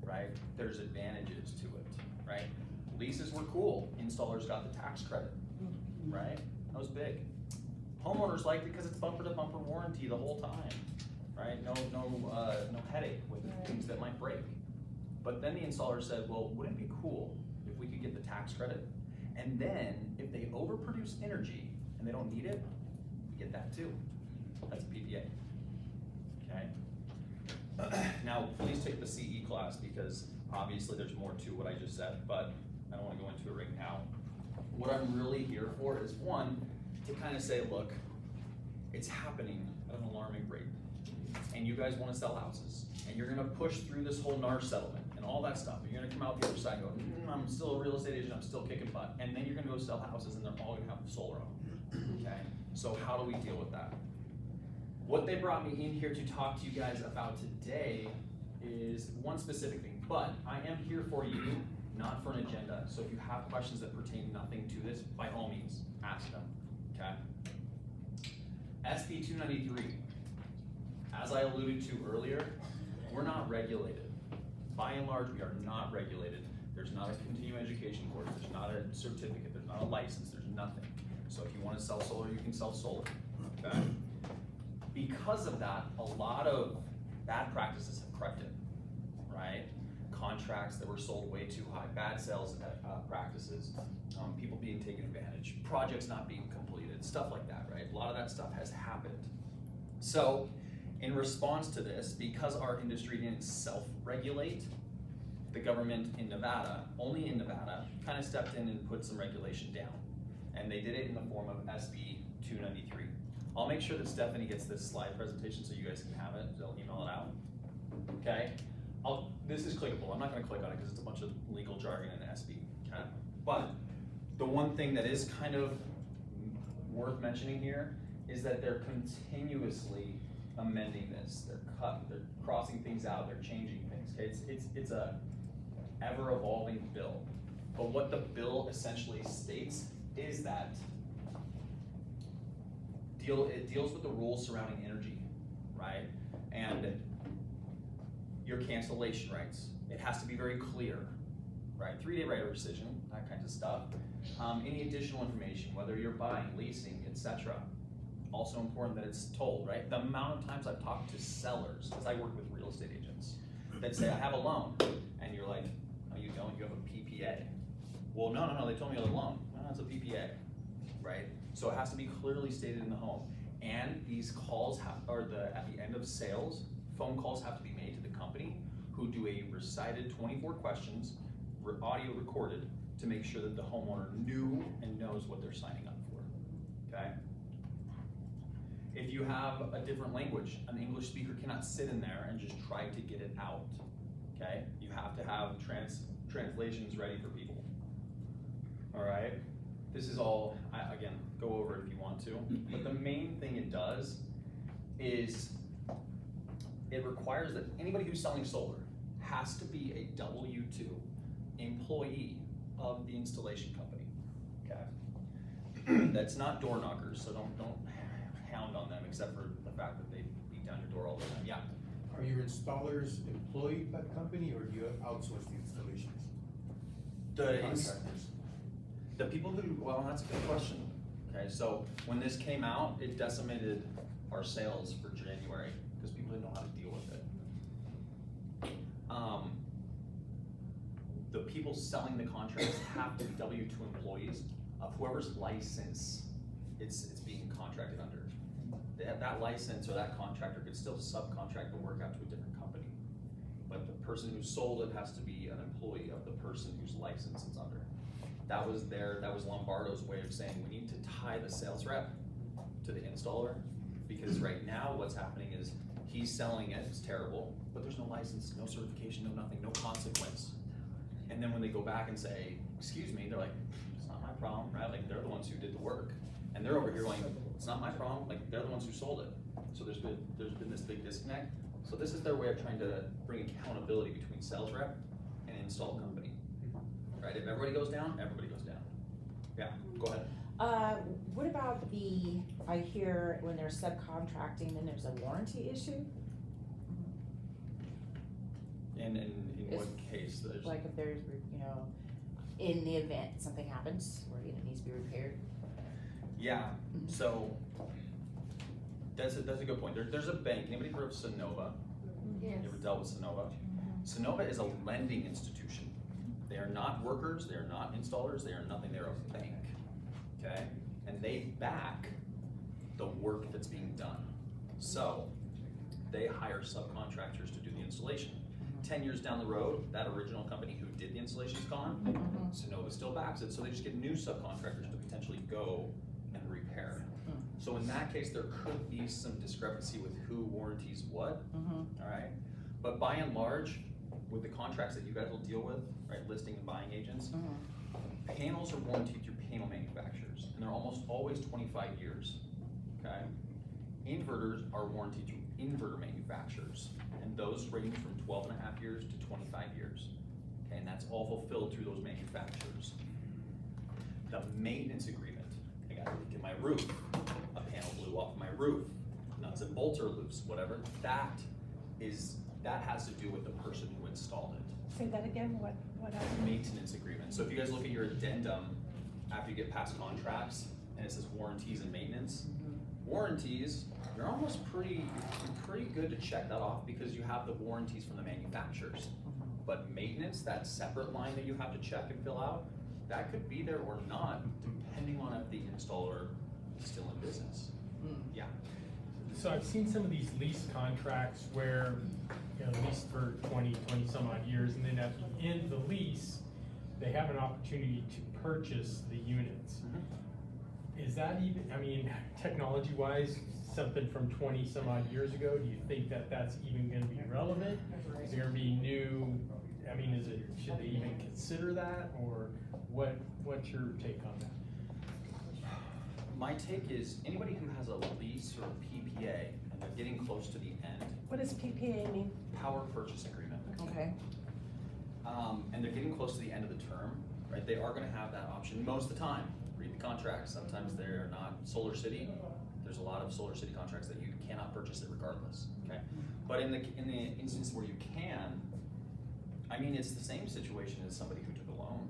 right? There's advantages to it, right? Leases were cool, installers got the tax credit, right? That was big. Homeowners liked it because it's bumper to bumper warranty the whole time, right? No headache with things that might break. But then the installer said, well, wouldn't it be cool if we could get the tax credit? And then if they overproduce energy and they don't need it, we get that too. That's a PPA, okay? Now, please take the CE class because obviously there's more to what I just said, but I don't wanna go into it right now. What I'm really here for is one, to kind of say, look, it's happening at an alarming rate. And you guys wanna sell houses, and you're gonna push through this whole NAR settlement and all that stuff, and you're gonna come out the other side and go, I'm still a real estate agent, I'm still kicking butt, and then you're gonna go sell houses and they're all gonna have solar on them, okay? So how do we deal with that? What they brought me in here to talk to you guys about today is one specific thing, but I am here for you, not for an agenda. So if you have questions that pertain nothing to this, by all means, ask them, okay? SB 293, as I alluded to earlier, we're not regulated. By and large, we are not regulated. There's not a continuing education course, there's not a certificate, there's not a license, there's nothing. So if you wanna sell solar, you can sell solar, okay? Because of that, a lot of bad practices have crept in, right? Contracts that were sold way too high, bad sales practices, people being taken advantage, projects not being completed, stuff like that, right? A lot of that stuff has happened. So, in response to this, because our industry didn't self-regulate, the government in Nevada, only in Nevada, kind of stepped in and put some regulation down. And they did it in the form of SB 293. I'll make sure that Stephanie gets this slide presentation so you guys can have it, they'll email it out, okay? This is clickable, I'm not gonna click on it because it's a bunch of legal jargon in SB, okay? But the one thing that is kind of worth mentioning here is that they're continuously amending this. They're crossing things out, they're changing things, okay? It's a ever-evolving bill. But what the bill essentially states is that it deals with the rules surrounding energy, right? And your cancellation rights. It has to be very clear, right? 3-day right of rescission, that kinds of stuff. Any additional information, whether you're buying, leasing, etc. Also important that it's told, right? The amount of times I've talked to sellers, because I work with real estate agents, that say, I have a loan, and you're like, no, you don't, you have a PPA. Well, no, they told me I had a loan. No, it's a PPA, right? So it has to be clearly stated in the home. And these calls at the end of sales, phone calls have to be made to the company who do a recited 24 questions, audio recorded, to make sure that the homeowner knew and knows what they're signing up for, okay? If you have a different language, an English speaker cannot sit in there and just try to get it out, okay? You have to have translations ready for people, all right? This is all, again, go over it if you want to, but the main thing it does is it requires that anybody who's selling solar has to be a W-2 employee of the installation company, okay? That's not door knockers, so don't hound on them, except for the fact that they beat down your door all the time. Yeah. Are your installers employed by the company, or do you outsource the installations? Contractors. The people who, well, that's a good question. Okay, so when this came out, it decimated our sales for January, because people didn't know how to deal with it. The people selling the contracts have to be W-2 employees of whoever's license it's being contracted under. That license or that contractor could still subcontract the work out to a different company. But the person who sold it has to be an employee of the person whose license it's under. That was Lombardo's way of saying, we need to tie the sales rep to the installer, because right now what's happening is he's selling it, it's terrible, but there's no license, no certification, no nothing, no consequence. And then when they go back and say, excuse me, they're like, it's not my problem, right? Like, they're the ones who did the work. And they're over here going, it's not my problem, like, they're the ones who sold it. So there's been this big disconnect. So this is their way of trying to bring accountability between sales rep and install company. Right, if everybody goes down, everybody goes down. Yeah, go ahead. What about I hear when they're subcontracting, then there's a warranty issue? In what case? There's, Like if there's, in the event something happens where it needs to be repaired? yeah, so that's a good point. There's a bank. Anybody heard of Sonova? Yes. You ever dealt with Sonova? Sonova is a lending institution. They are not workers, they are not installers, they are nothing, they're a bank, okay? And they back the work that's being done. So, they hire subcontractors to do the installation. 10 years down the road, that original company who did the installation is gone, Sonova still backs it, so they just get new subcontractors to potentially go and repair. So in that case, there could be some discrepancy with who warranties what, all right? But by and large, with the contracts that you guys will deal with, right, listing and buying agents, panels are warranted through panel manufacturers, and they're almost always 25 years, okay? Inverters are warranted through inverter manufacturers, and those range from 12 and a half years to 25 years, okay? And that's all fulfilled through those manufacturers. The maintenance agreement, I got a leak in my roof, a panel blew off my roof, nuts and bolts are loose, whatever, that has to do with the person who installed it. Say that again, what Maintenance agreement. So if you guys look at your addendum, after you get past contracts, and it says warranties and maintenance, warranties, you're almost pretty good to check that off because you have the warranties from the manufacturers. But maintenance, that separate line that you have to check and fill out, that could be there or not, depending on if the installer is still in business. Yeah. So I've seen some of these lease contracts where, leased for 20 some odd years, and then at the end of the lease, they have an opportunity to purchase the units. Is that even, technology-wise, something from 20 some odd years ago, do you think that that's even gonna be relevant? Is there gonna be new, should they even consider that, or what's your take on that? My take is anybody who has a lease or a PPA and they're getting close to the end, What does PPA mean? power purchase agreement. Okay. And they're getting close to the end of the term, right? They are gonna have that option most of the time. Read the contracts, sometimes they're not. Solar City, there's a lot of Solar City contracts that you cannot purchase it regardless, okay? But in the instance where you can, it's the same situation as somebody who took a loan,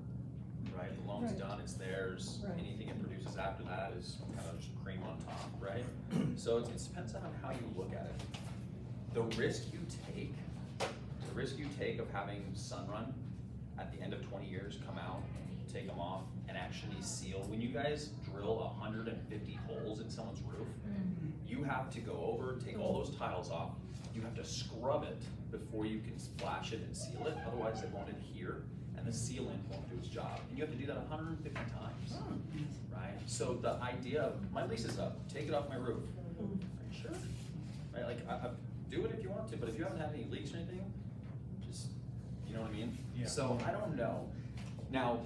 right? The loan's Right. done, it's theirs. Right. Anything it produces after that is kind of just cream on top, right? So it depends on how you look at it. The risk you take of having Sunrun at the end of 20 years come out, take them off, and actually seal. When you guys drill 150 holes in someone's roof, you have to go over, take all those tiles off. You have to scrub it before you can splash it and seal it. Otherwise, it won't adhere, and the sealant won't do its job. And you have to do that 150 times, right? So the idea of my lease is up, take it off my roof. Are you sure? Right? Like, do it if you want to, but if you haven't had any leaks or anything, just, you know what I mean? Yeah. So I don't know. Now,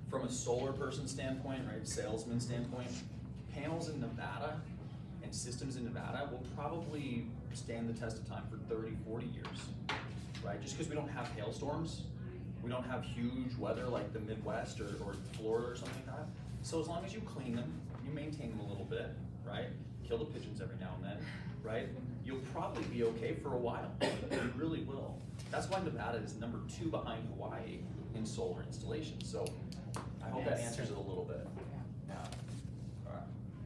from a solar person standpoint, right, salesman standpoint, panels in Nevada and systems in Nevada will probably stand the test of time for 30, 40 years, right? Just because we don't have hailstorms, we don't have huge weather like the Midwest or Florida or something like that. So as long as you clean them, you maintain them a little bit, right? Kill the pigeons every now and then, right? you'll probably be okay for a while. You really will. That's why Nevada is number 2 behind Hawaii in solar installations. So I hope that answers it a little bit. Yeah. All right.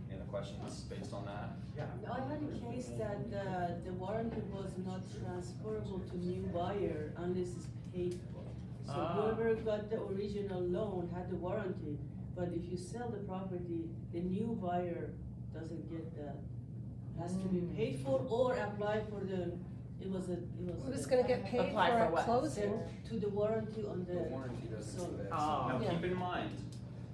Any other questions based on that? Yeah. I had a case that the warranty was not transferable to new buyer unless it's paid for. So whoever got the original loan had the warranty, but if you sell the property, the new buyer doesn't get that. Has to be paid for or apply for the, Who's gonna get paid Apply for for a what? closing? to the warranty on the. The warranty doesn't So- say that. Oh. Now Yeah. keep in mind,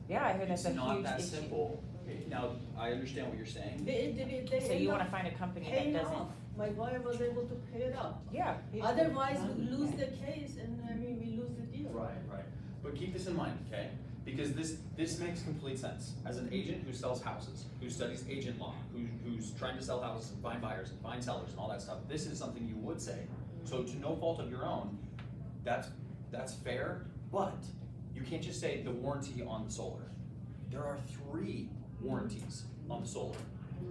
Yeah, I hear that's it's a not huge that issue. simple. Now, I understand what you're saying. They So end you up wanna find a company that paying doesn't, off. My buyer was able to pay it off. yeah. Otherwise, we lose the case and we lose the deal. Right. But keep this in mind, okay? Because this makes complete sense. As an agent who sells houses, who studies agent law, who's trying to sell houses and find buyers and find sellers and all that stuff, this is something you would say. So to no fault of your own, that's fair, but you can't just say the warranty on the solar. There are 3 warranties on the solar.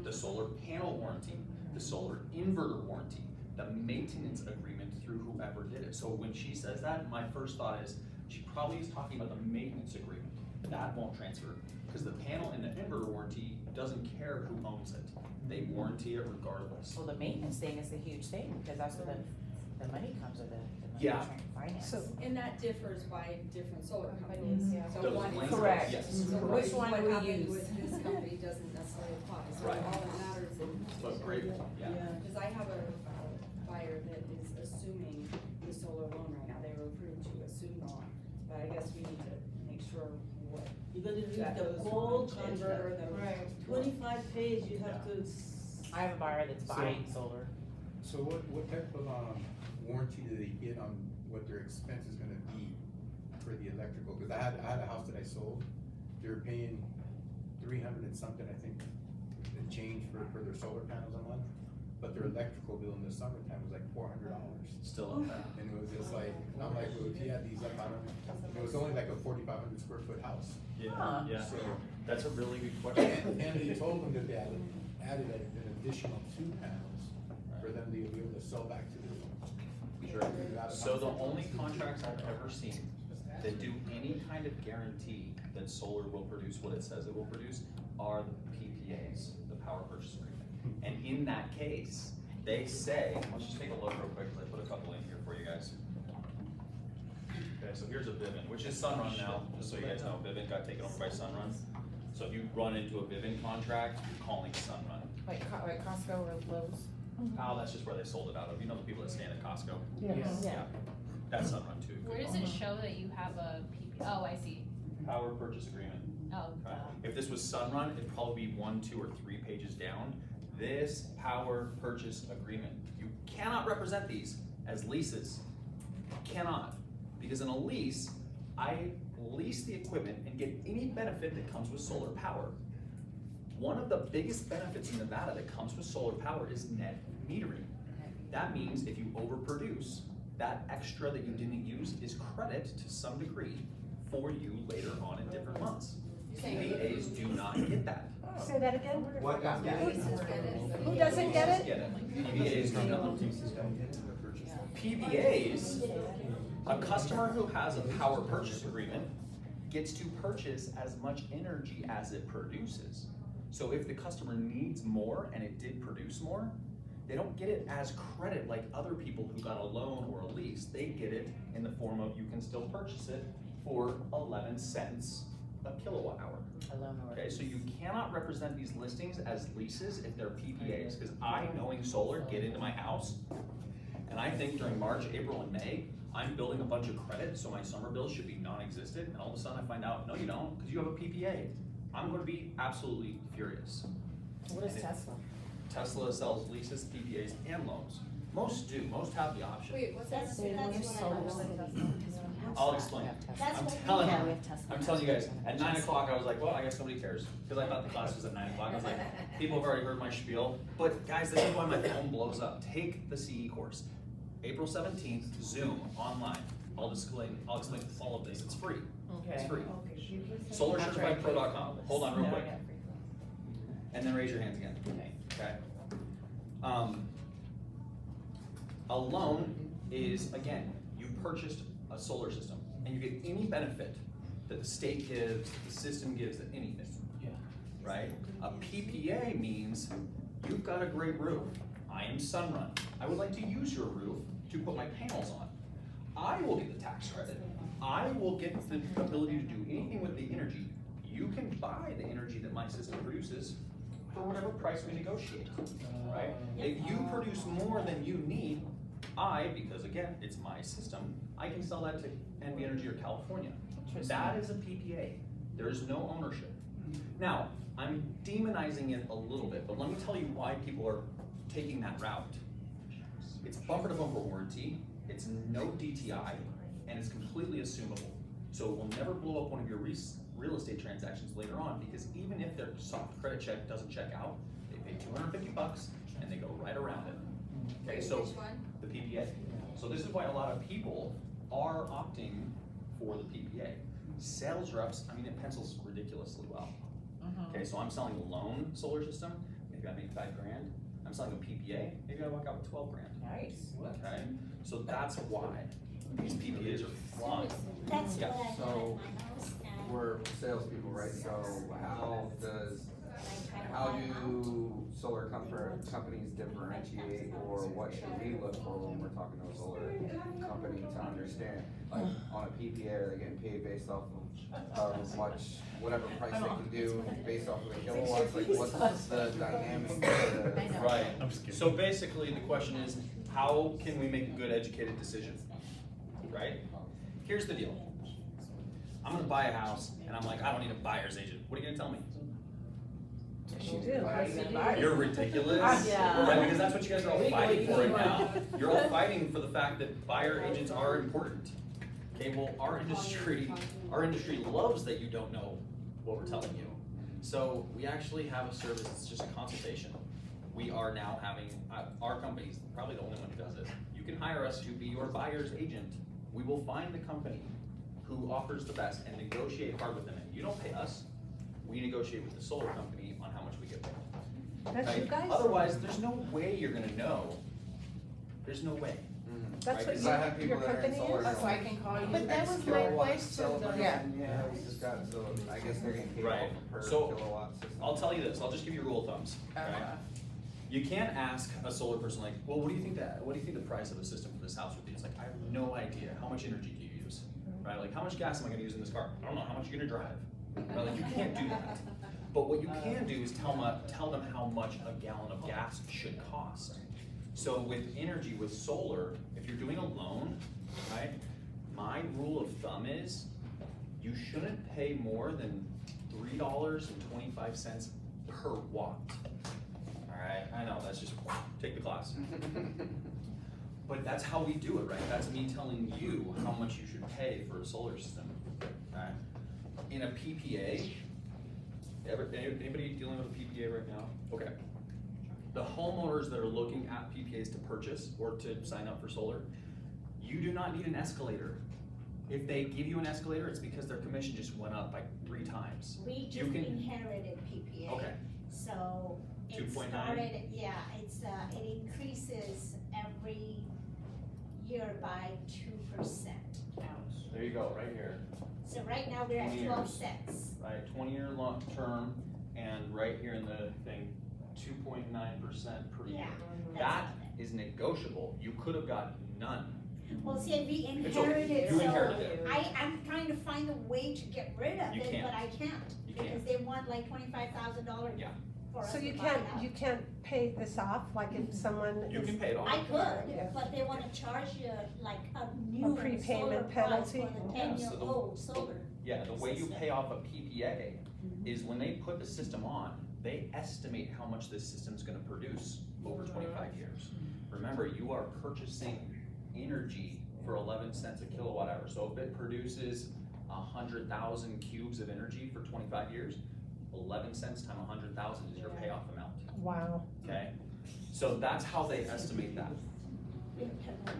The solar panel warranty, the solar inverter warranty, the maintenance agreement through whoever did it. So when she says that, my first thought is, she probably is talking about the maintenance agreement. That won't transfer, because the panel and the inverter warranty doesn't care who owns it. They warranty it regardless. Well, the maintenance thing is the huge thing, because that's where the money comes with the money Yeah. trying to finance. So- And that differs by different solar companies. So Those one links- is- Correct. Yes. So Which one what do we happened use? with this company doesn't necessarily apply, so Right. all that matters is. But great, yeah. Because I have a buyer that is assuming the solar loan right now, they were approved to assume the loan, but I guess we need to make sure what. You're gonna read that the goes whole from inverter, contract. the. 25 page, you have to. I have a buyer that's So- buying solar. So what type of, warranty do they get on what their expense is gonna be for the electrical? Cause I had a house that I sold, they were paying 300 and something, I think, the change for their solar panels a month. But their electrical bill in the summertime was like $400. Still up there. And it was just like, and I'm like, well, if you had these up, I don't, it was only like a 4,500 square foot house. Huh. Yeah, So, that's a really good question. and they told them that they added an additional 2 panels for them to be able to sell back to the. So the only contracts I've ever seen that do any kind of guarantee that solar will produce what it says it will produce are the PPAs, the power purchase agreement. And in that case, they say, let's just take a look real quick, 'cause I put a couple in here for you guys. Okay, so here's a Vivint, which is Sunrun now, just so you guys know, Vivint got taken over by Sunrun. So if you run into a Vivint contract, you're calling Sunrun. Like Costco or Lowe's? Oh, that's just where they sold it out of. You know the people that stand at Costco? Yes. Yeah. That's Sunrun too. Where does it show that you have a PP? Oh, I see. Power purchase agreement. Oh, Okay. If this was Sunrun, it'd probably be 1, 2, or 3 pages down. This power purchase agreement, you cannot represent these as leases. Cannot. Because in a lease, I lease the equipment and get any benefit that comes with solar power. One of the biggest benefits in Nevada that comes with solar power is net metering. That means if you overproduce, that extra that you didn't use is credit to some degree for you later on in different months. PPAs do not get that. Say that again? What does Who doesn't get it? Get it. PPAs do not. PPAs, a customer who has a power purchase agreement gets to purchase as much energy as it produces. So if the customer needs more and it did produce more, they don't get it as credit like other people who got a loan or a lease. They get it in the form of you can still purchase it for 11 cents a kilowatt hour. Okay, so you cannot represent these listings as leases if they're PPAs, because I, knowing solar, get into my house, and I think during March, April, and May, I'm building a bunch of credit, so my summer bill should be non-existent, and all of a sudden I find out, no you don't, because you have a PPA. I'm gonna be absolutely furious. What is Tesla? Tesla sells leases, PPAs, and loans. Most do, most have the option. Wait, what's that? That's what I was. I'll explain. That's I'm what telling we you, have. I'm telling you guys, at 9 o'clock, I was like, well, I guess nobody cares, because I thought the class was at 9 o'clock. I was like, people have already heard my spiel. But guys, this is why my phone blows up. Take the CE course. April 17th, Zoom, online. I'll explain all of this. It's free. It's free. SolarCertifiedPro.com. Hold on real quick. And then raise your hands again. Okay. A loan is, again, you purchased a solar system and you get any benefit that the state gives, that the system gives, that anything. Yeah. Right? A PPA means you've got a great roof. I am Sunrun. I would like to use your roof to put my panels on. I will get the tax credit. I will get the ability to do anything with the energy. You can buy the energy that my system produces for whatever price we negotiate, right? If you produce more than you need, because again, it's my system, I can sell that to NV Energy or California. That is a PPA. There's no ownership. Now, I'm demonizing it a little bit, but let me tell you why people are taking that route. It's bumper to bumper warranty, it's no DTI, and it's completely assumable. So it will never blow up one of your real estate transactions later on, because even if their soft credit check doesn't check out, they pay $250 and they go right around it. Okay, so Which one? the PPA. So this is why a lot of people are opting for the PPA. Sales reps, I mean, it pencils ridiculously well. Okay, so I'm selling a loan solar system, maybe I make $5 grand. I'm selling a PPA, maybe I walk out with 12 grand. Nice. Okay, so that's why these PPAs are flying. That's Yeah. what I got So, in my house, and We're salespeople, right? So how do solar companies differentiate, or what should we look for when we're talking to a solar company to understand? Like on a PPA, are they getting paid based off of however much, whatever price they can do based off of the kilowatts? Like what's the dynamic? Right, so basically the question is, how can we make a good educated decision, right? Here's the deal. I'm gonna buy a house and I'm like, I don't need a buyer's agent. What are you gonna tell me? Yes, you do. You're ridiculous. Yeah. Right, because that's what you guys are all fighting for right now. You're all fighting for the fact that buyer agents are important. Okay, well, our industry loves that you don't know what we're telling you. So we actually have a service, it's just a consultation. We are now having, our company's probably the only one who does this. You can hire us to be your buyer's agent. We will find the company who offers the best and negotiate hard with them. And you don't pay us, we negotiate with the solar company on how much we get paid. That's you Right? guys. Otherwise, there's no way you're gonna know. There's no way. That's right? what I have your people that are in company solar. is? So I can call you. But that X was my kilowatt question though. celebration, yeah, we just got, so I guess they're getting paid Right. off per So, kilowatt system. I'll tell you this, I'll just give you rule of thumbs, okay? You can't ask a solar person like, well, what do you think the price of a system for this house would be? It's like, I have no idea. How much energy do you use? Right? Like, how much gas am I gonna use in this car? I don't know. How much are you gonna drive? Right? Like, you can't do that. But what you can do is tell them how much a gallon of gas should cost. So with energy, with solar, if you're doing a loan, right? My rule of thumb is you shouldn't pay more than $3.25 per watt. Alright, I know, that's just, take the class. But that's how we do it, right? That's me telling you how much you should pay for a solar system, alright? In a PPA, anybody dealing with a PPA right now? Okay. The homeowners that are looking at PPAs to purchase or to sign up for solar, you do not need an escalator. If they give you an escalator, it's because their commission just went up by 3 times. we just You can- inherited PPA. Okay. So it 2.9? started, yeah, it increases every year by 2%. There you go, right here. So right now we're at 20 12 years. cents. Right, 20-year long term, and right here in the thing, 2.9% per year. Yeah, that's That on it. is negotiable. You could have got none. Well, see, we It's okay. inherited, You so inherited it. I'm trying to find a way to get rid of You it, can't. but I can't. You Because can't. they want like $25,000 Yeah. for us So to you buy it can't, out. you can't pay this off, like if someone You is. can pay it off. I could, Yeah. but they wanna charge you like a new prepayment solar price penalty? for the Yeah, 10-year-old solar. Yeah, the way you system. pay off a PPA is when they put the system on, they estimate how much this system's gonna produce over 25 years. Remember, you are purchasing energy for 11 cents a kilowatt hour. So if it produces 100,000 cubes of energy for 25 years, 11 cents times 100,000 is your payoff amount, Wow. okay? So that's how they estimate that.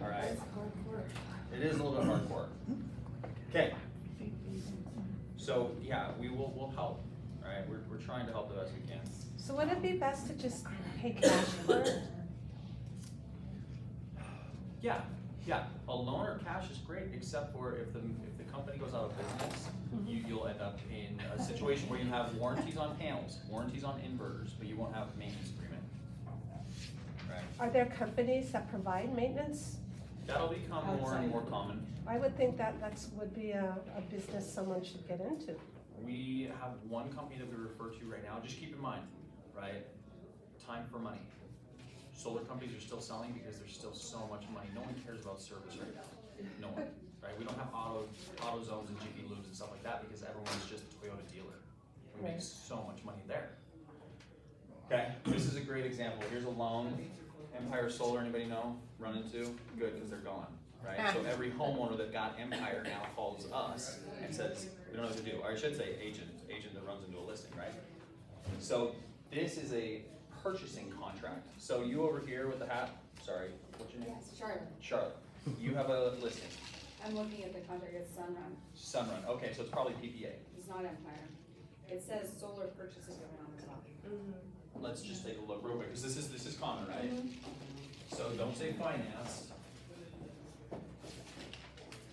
All right. It is a little bit hardcore. Okay. So yeah, we'll help. All right, we're trying to help the best we can. So would it be best to just pay cash for it? Yeah, yeah, a loan or cash is great, except for if the company goes out of business, you'll end up in a situation where you have warranties on panels, warranties on inverters, but you won't have a maintenance agreement. Right, Are there companies that provide maintenance? that'll become more and more common. I would think that would be a business someone should get into. We have one company that we refer to right now, just keep in mind, right, time for money. Solar companies are still selling because there's still so much money. No one cares about service right now. No one, right? We don't have auto zones and GP loops and stuff like that because everyone's just a Toyota dealer. We make so much money there. Okay, this is a great example. Here's a loan. Empire Solar, anybody know? Run into? Good, because they're gone, right? So every homeowner that got Empire now calls us and says, we don't know what to do. Or I should say agent that runs into a listing, right? So this is a purchasing contract. So you over here with the hat, sorry, what's your name? Charlotte. Charlotte. You have a listing. I'm looking at the contract, it's Sunrun. Sunrun, okay, so it's probably PPA. It's not Empire. It says solar purchase agreement on the top. Let's just take a look real quick, because this is common, right? So don't say finance.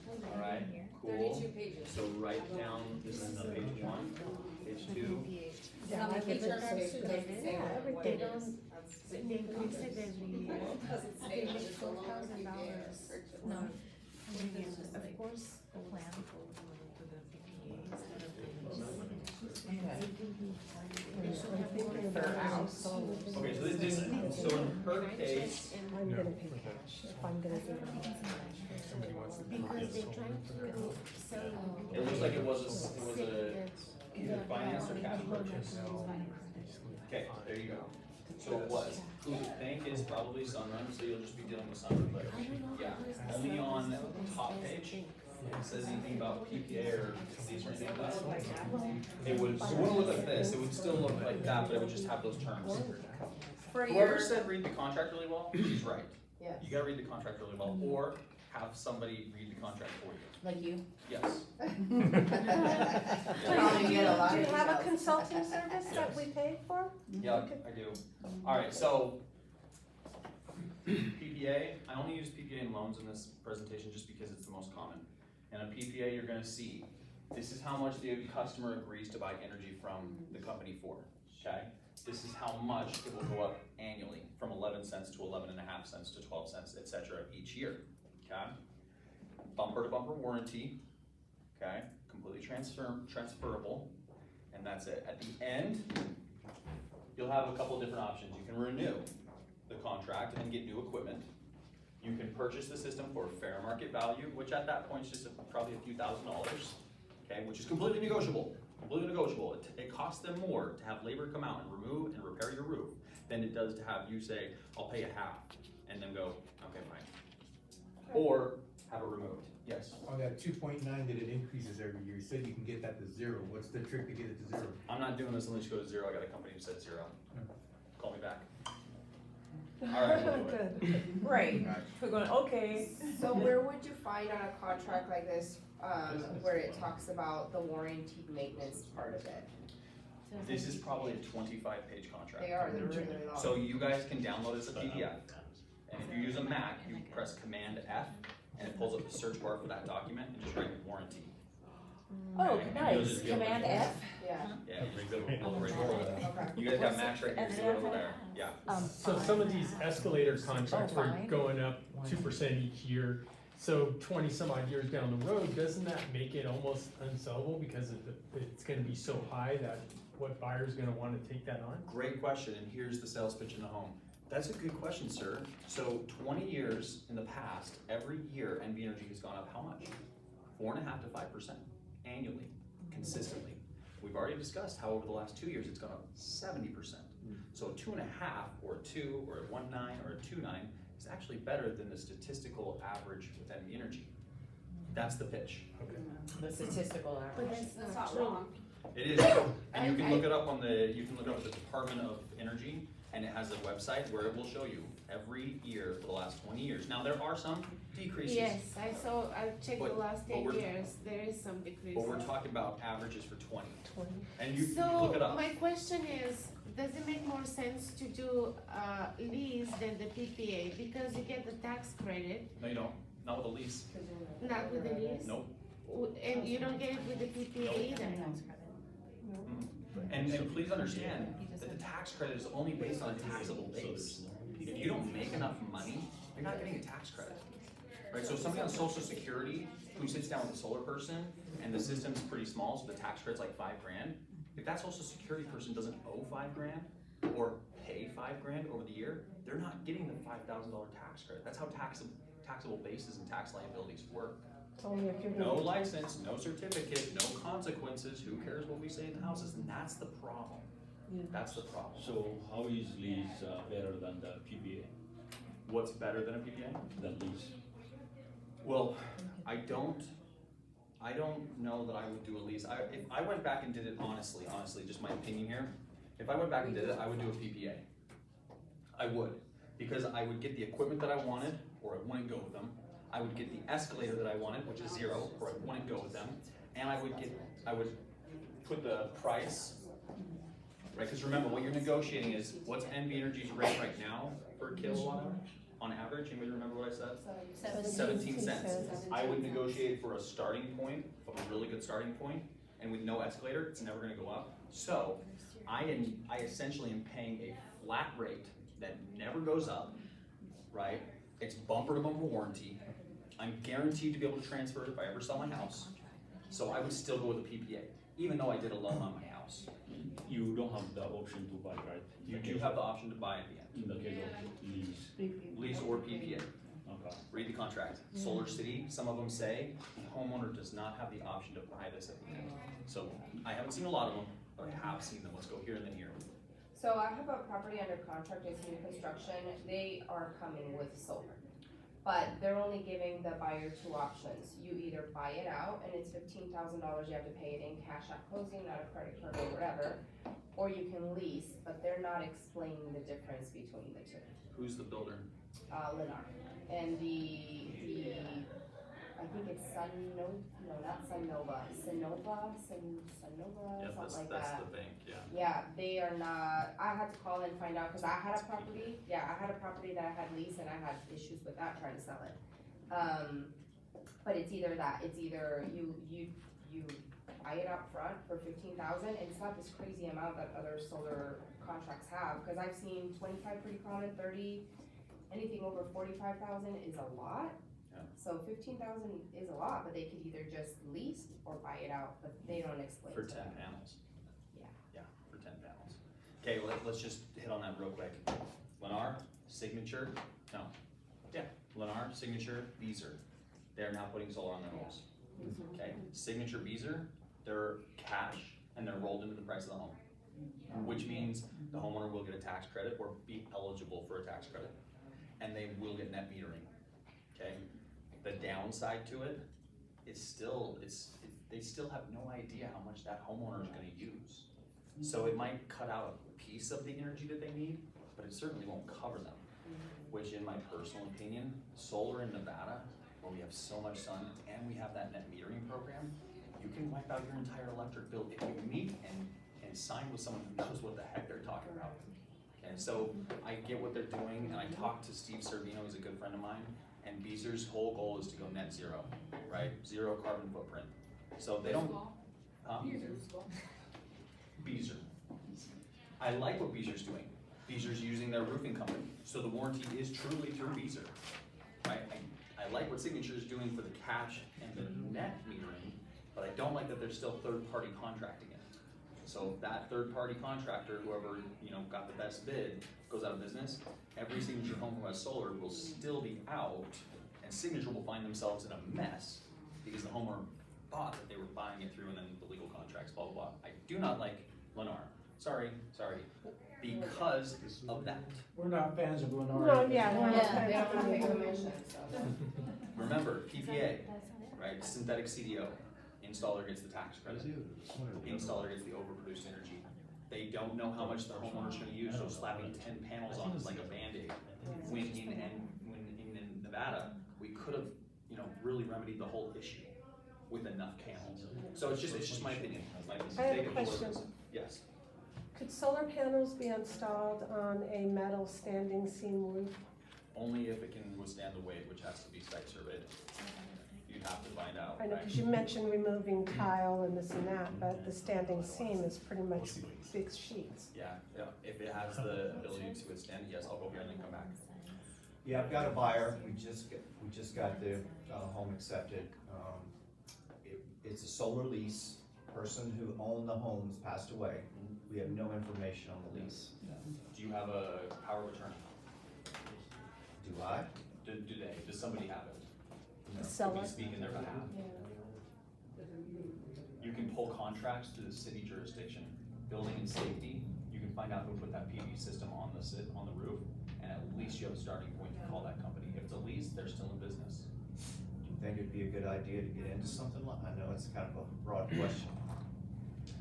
All right, cool. 32 pages. So write down, this is on page 1, page 2. It's not like it doesn't say what it is. They increase it every year. Doesn't say They that make it's a loan or $4,000. PPA. No, of course, the plan for to the PPAs. They should have more Okay, so so in her case, I'm gonna pay cash if I'm gonna do it. Because they're trying to sell. it looks like it was a either finance or cash purchase. Okay, there you go. So it was. Who would think is probably Sunrun, so you'll just be dealing with Sunrun, but yeah, only on the top page. It says anything about PPA or these or anything like that. It wouldn't look like this, it would still look like that, but it would just have those terms. Whoever said read the contract really well, he's right. Yes. You gotta read the contract really well, or have somebody read the contract for you. Like you? Yes. Do you have a consulting service that we pay for? Yeah, I do. Alright, so PPA, I only use PPA and loans in this presentation just because it's the most common. And a PPA, you're gonna see, this is how much the customer agrees to buy energy from the company for, okay? This is how much it will go up annually, from 11 cents to 11.5 cents to 12 cents, etc. each year, okay? Bumper to bumper warranty, okay? Completely transferable, and that's it. At the end, you'll have a couple different options. You can renew the contract and get new equipment. You can purchase the system for fair market value, which at that point is just probably a few $1,000s, okay, which is completely negotiable. Completely negotiable. It costs them more to have labor come out and remove and repair your roof than it does to have you say, I'll pay a half, and then go, okay, fine. Or have it removed. Yes? On that 2.9 that it increases every year, you said you can get that to 0. What's the trick to get it to 0? I'm not doing this unless you go to 0. I got a company who said 0. Call me back. All right, we'll do it. Good. Right, we're going, okay. So where would you find on a contract like this, where it talks about the warranty maintenance part of it? This is probably a 25-page contract. They're really long. So you guys can download it as a PDF. And if you use a Mac, you press Command F, and it pulls up the search bar for that document and just write warranty. Oh, Okay, and you'll nice, just be able to Command do it. F. Yeah. Yeah, you just be able to pull it right over there. Okay. You guys got Macs right here, see it over there, yeah. So some of these escalator contracts Oh, are fine. going up 2% each year. So 20 some odd years down the road, doesn't that make it almost unsellable because it's gonna be so high that what buyer's gonna wanna take that on? Great question, and here's the sales pitch in the home. That's a good question, sir. So 20 years in the past, every year NB Energy has gone up how much? 4.5% to 5% annually, consistently. We've already discussed how over the last 2 years it's gone up 70%. So a 2.5 or a 2 or a 1.9 or a 2.9 is actually better than the statistical average with NB Energy. That's the pitch. Okay. The statistical But average. that's That's not true. wrong. It is, and you can look it up on the, you can look it up at the Department of Energy, and it has a website where it will show you every year for the last 20 years. Now, there are some decreases. Yes, I checked the But- last but 10 we're- years, there is some decrease. But we're talking about averages for 20. And you look it So, up. my question is, does it make more sense to do lease than the PPA because you get the tax credit, No, you don't, not with a lease. not with the lease? Nope. And you don't get it with the PPA either? And please understand that the tax credit is only based on a taxable base. If you don't make enough money, you're not getting a tax credit. Right, so somebody on Social Security who sits down with a solar person and the system's pretty small, so the tax credit's like $5,000. If that Social Security person doesn't owe $5,000 or pay $5,000 over the year, they're not getting the $5,000 tax credit. That's how taxable bases and tax liabilities work. Only if you're No gonna- license, no certificate, no consequences, who cares what we say in the houses, and that's the problem. That's the problem. So how is lease better than the PPA, What's better than a PPA? than lease? Well, I don't know that I would do a lease. If I went back and did it honestly, just my opinion here, if I went back and did it, I would do a PPA. I would, because I would get the equipment that I wanted, or I wouldn't go with them. I would get the escalator that I wanted, which is 0, or I wouldn't go with them. And I would put the price, right? Because remember, what you're negotiating is what's NV Energy's rate right now per kilowatt hour on average. Anybody remember what I said? 17 cents. I would negotiate for a starting point, a really good starting point, and with no escalator, it's never going to go up. So I essentially am paying a flat rate that never goes up, right? It's bumper to bumper warranty. I'm guaranteed to be able to transfer it if I ever sell my house. So I would still go with a PPA, even though I did a loan on my house. You don't have the option to buy, right? You do have the option to buy at the end. In the case of lease. Lease or PPA. Okay. Read the contract. Solar City, some of them say, the homeowner does not have the option to buy this at the end. So I haven't seen a lot of them, but I have seen them. Let's go here and then here. So I have a property under contract, it's new construction, they are coming with solar. But they're only giving the buyer 2 options. You either buy it out and it's $15,000, you have to pay it in cash at closing, not a credit card or whatever. Or you can lease, but they're not explaining the difference between the two. Who's the builder? Lennar. And I think it's Sonova, Yeah, something like that's that. the bank, yeah. Yeah, they are not, I had to call and find out, cause I had a property that I had leased and I had issues with that trying to sell it. But it's either that, it's either you buy it up front for $15,000, it's not this crazy amount that other solar contracts have, cause I've seen 25 pretty common, 30, anything over 45,000 is a lot. Yeah. So 15,000 is a lot, but they could either just lease or buy it out, but they don't explain. For to 10 them. panels. Yeah. Yeah, for 10 panels. Okay, let's just hit on that real quick. Lennar, Signature, no. Yeah, Lennar, Signature, Beazer. They're now putting solar on their homes. Okay, Signature, Beazer, they're cash and they're rolled into the price of the home. Which means the homeowner will get a tax credit or be eligible for a tax credit. And they will get net metering, okay? The downside to it is they still have no idea how much that homeowner is gonna use. So it might cut out a piece of the energy that they need, but it certainly won't cover them. Which in my personal opinion, solar in Nevada, where we have so much sun and we have that net metering program, you can wipe out your entire electric bill if you meet and sign with someone who knows what the heck they're talking about. And so I get what they're doing, and I talked to Steve Servino, he's a good friend of mine, and Beezer's whole goal is to go net zero, right? 0 carbon footprint. So they don't. Beezer. I like what Beezer's doing. Beezer's using their roofing company, so the warranty is truly through Beezer. Right? I like what Signature's doing for the cash and the net metering, but I don't like that they're still third-party contracting it. So if that third-party contractor, whoever got the best bid, goes out of business, every Signature home who has solar will still be out, and Signature will find themselves in a mess because the homeowner thought that they were buying it through and then the legal contracts, blah, blah, blah. I do not like Lennar. Sorry, because of that. We're not fans of Lennar. No, yeah, we're not They fans don't of pay Lennar. commission, so. Remember, PPA, right? Synthetic CDO. Installer gets the tax credit. Installer gets the overproduced energy. They don't know how much the homeowner's gonna use, so slapping 10 panels on is like a Band-Aid. When in Nevada, we could have, really remedied the whole issue with enough panels. So it's just my opinion. I have a question. Yes. Could solar panels be installed on a metal standing seam roof? Only if it can withstand the weight, which has to be site surveyed. You'd have to find out, I know, right? because you mentioned removing tile and this and that, but the standing seam is pretty much big sheets. Yeah, if it has the ability to withstand, yes, I'll go here and then come back. Yeah, I've got a buyer, we just got the home accepted. It's a solar lease, person who owned the homes passed away. We have no information on the lease. Do you have a power of attorney? Do I? Does somebody have it? No. The seller? Can we speak in their behalf? You can pull contracts through the city jurisdiction, building and safety. You can find out who put that PV system on the roof, and at least you have a starting point to call that company. If it's a lease, they're still in business. Do you think it'd be a good idea to get into something like, I know it's kind of a broad question.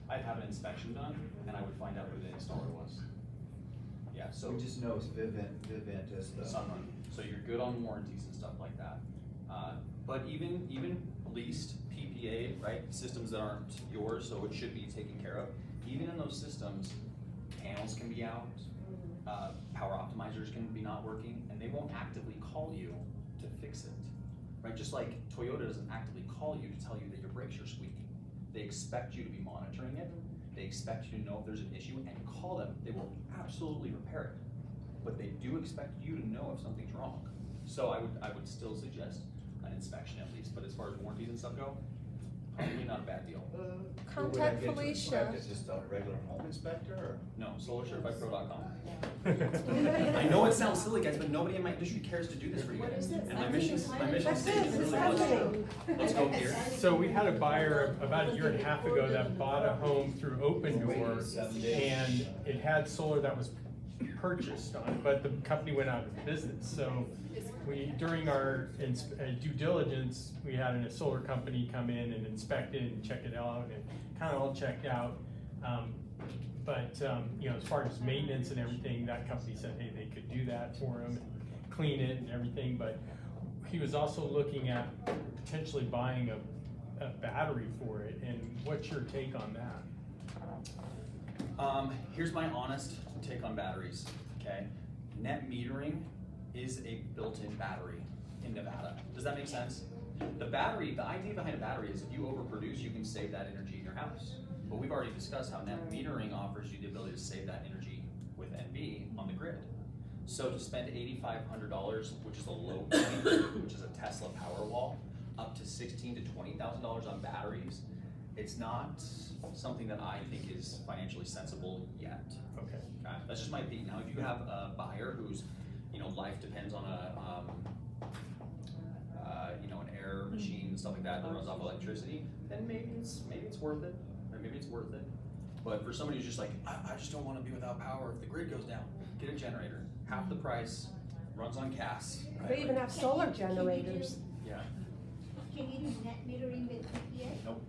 I'd have an inspection done, and I would find out who the installer was. Yeah, so. We just know it's Vivint is the. Sunrun. So you're good on warranties and stuff like that. But even leased PPA, right, systems that aren't yours, so it should be taken care of. Even in those systems, panels can be out, power optimizers can be not working, and they won't actively call you to fix it, right? Just like Toyota doesn't actively call you to tell you that your brakes are squeaking. They expect you to be monitoring it. They expect you to know if there's an issue and call them. They will absolutely repair it, but they do expect you to know if something's wrong. So I would still suggest an inspection at least, but as far as warranties and stuff go, probably not a bad deal. Contact Felicia. Is just a regular home inspector or? No, solarcertifiedpro.com. I know it sounds silly, guys, but nobody in my industry cares to do this for you guys. And my mission statement really was. Let's go here. So we had a buyer about a year and a half ago that bought a home through Open Door, and it had solar that was purchased on it, but the company went out of business. So during our due diligence, we had a solar company come in and inspect it and check it out, and kind of all checked out. You know, as far as maintenance and everything, that company said, hey, they could do that for him, and clean it and everything, but he was also looking at potentially buying a battery for it, and what's your take on that? Here's my honest take on batteries, okay? Net metering is a built-in battery in Nevada. Does that make sense? The idea behind a battery is if you overproduce, you can save that energy in your house. But we've already discussed how net metering offers you the ability to save that energy with NB on the grid. So to spend $8,500, which is a low point, which is a Tesla Powerwall, up to $16,000 to $20,000 on batteries, it's not something that I think is financially sensible yet. Okay. That's just my opinion. Now, if you have a buyer whose, life depends on an air machine and stuff like that runs off electricity, then maybe it's worth it. Or maybe it's worth it. But for somebody who's just like, I just don't want to be without power if the grid goes down, get a generator. Half the price, runs on gas. Right? They even have solar generators. Yeah. Can you do net metering with PPA? Nope.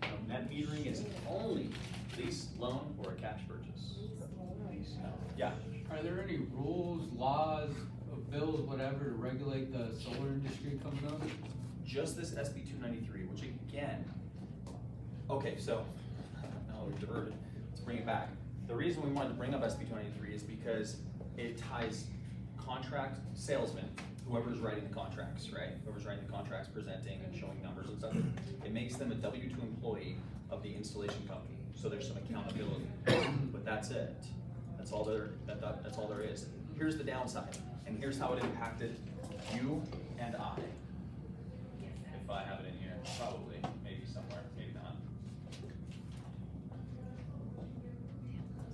No, net metering is only lease, loan, or a cash purchase. Yeah. Are there any rules, laws, bills, whatever, to regulate the solar industry coming up? Just this SB 293, which again, okay, so, now we're diverted, let's bring it back. The reason we wanted to bring up SB 293 is because it ties contract salesmen, whoever's writing the contracts, right? Whoever's writing the contracts, presenting and showing numbers and stuff, it makes them a W-2 employee of the installation company. So there's some accountability, but that's it. That's all there is. Here's the downside, and here's how it impacted you and I. If I have it in here, probably, maybe somewhere, maybe not.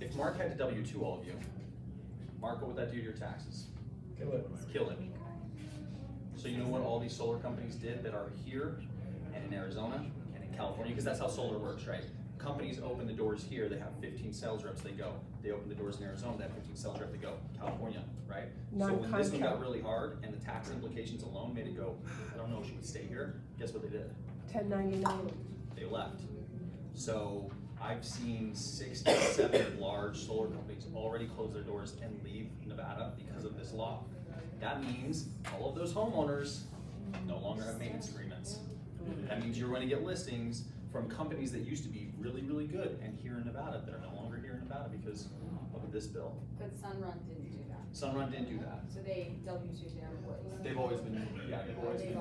If Mark had to W-2 all of you, Mark, what would that do to your taxes? Kill it. Kill it. So you know what all these solar companies did that are here and in Arizona and in California, because that's how solar works, right? Companies open the doors here, they have 15 sales reps, they go. They open the doors in Arizona, they have 15 sales reps, they go. California, right? So when this one got really hard and the tax implications alone made it go, I don't know if she would stay here, guess what they did? 1099. They left. So I've seen 6 to 7 large solar companies already close their doors and leave Nevada because of this law. That means all of those homeowners no longer have maintenance agreements. That means you're going to get listings from companies that used to be really, really good and here in Nevada, they're no longer here in Nevada because of this bill. But Sunrun didn't do that. Sunrun didn't do that. So they W2 their employees. They've always been, yeah, they've always been.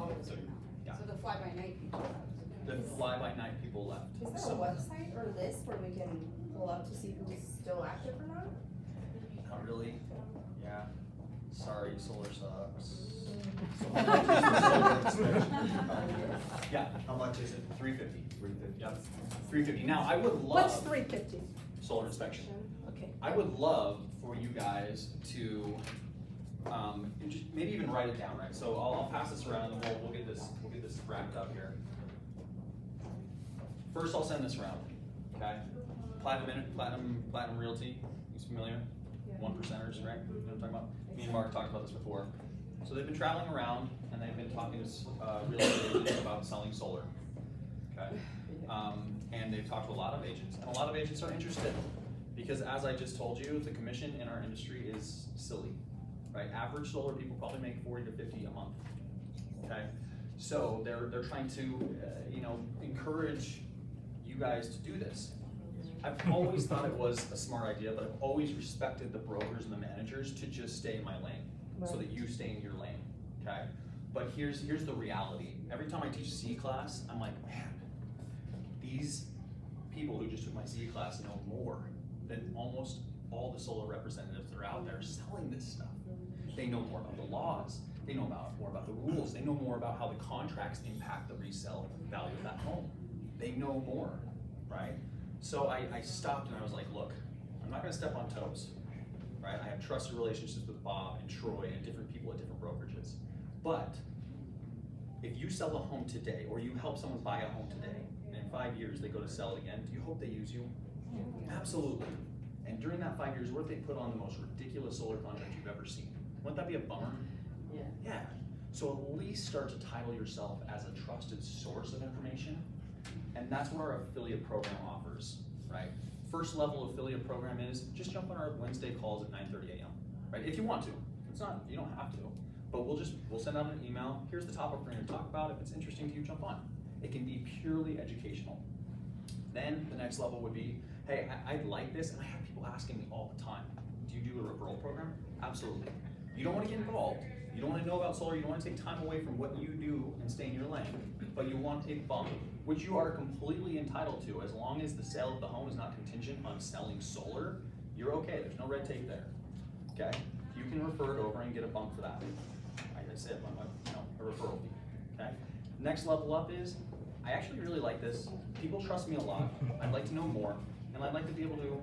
Yeah. So the fly-by-night people left. The fly-by-night people left. Is there So- a website or list where we can pull up to see who's still active or not? Not really, yeah. Sorry, solar sucks. So how much is the solar inspection? Yeah. How much is it? $350. $350. Yep, $350. Now, I would love. What's 350? Solar inspection. Okay. I would love for you guys to, just maybe even write it down, right? So I'll pass this around and we'll get this wrapped up here. First, I'll send this around, okay? Platinum Realty, you familiar? 1%ers, right? You know what I'm talking about? Me and Mark talked about this before. So they've been traveling around and they've been talking to real estate agents about selling solar, okay? And they've talked to a lot of agents, and a lot of agents are interested. Because as I just told you, the commission in our industry is silly, right? Average solar people probably make 40 to 50 a month, okay? So they're trying to, encourage you guys to do this. I've always thought it was a smart idea, but I've always respected the brokers and the managers to just stay in my lane, so that you stay in your lane, okay? But here's the reality. Every time I teach CE class, I'm like, man, these people who just took my CE class know more than almost all the solar representatives that are out there selling this stuff. They know more about the laws, they know more about the rules, they know more about how the contracts impact the resale value of that home. They know more, right? So I stopped and I was like, look, I'm not gonna step on toes, right? I have trusted relationships with Bob and Troy and different people at different brokerages. But if you sell a home today, or you help someone buy a home today, and in 5 years they go to sell it again, do you hope they use you? Absolutely. And during that 5 years, what if they put on the most ridiculous solar contract you've ever seen? Wouldn't that be a bummer? Yeah. Yeah. So at least start to title yourself as a trusted source of information. And that's what our affiliate program offers, right? First level affiliate program is just jump on our Wednesday calls at 9:30 a.m., right? If you want to. It's not, you don't have to. But we'll send out an email. Here's the topic we're going to talk about. If it's interesting to you, jump on. It can be purely educational. Then the next level would be, hey, I like this, and I have people asking me all the time, do you do a referral program? Absolutely. You don't want to get involved. You don't want to know about solar. You don't want to take time away from what you do and stay in your lane. But you want a bump, which you are completely entitled to. As long as the sale of the home is not contingent on selling solar, you're okay. There's no red tape there. Okay? You can refer it over and get a bump for that. Like I said, a referral fee. Okay? Next level up is, I actually really like this. People trust me a lot. I'd like to know more, and I'd like to be able to,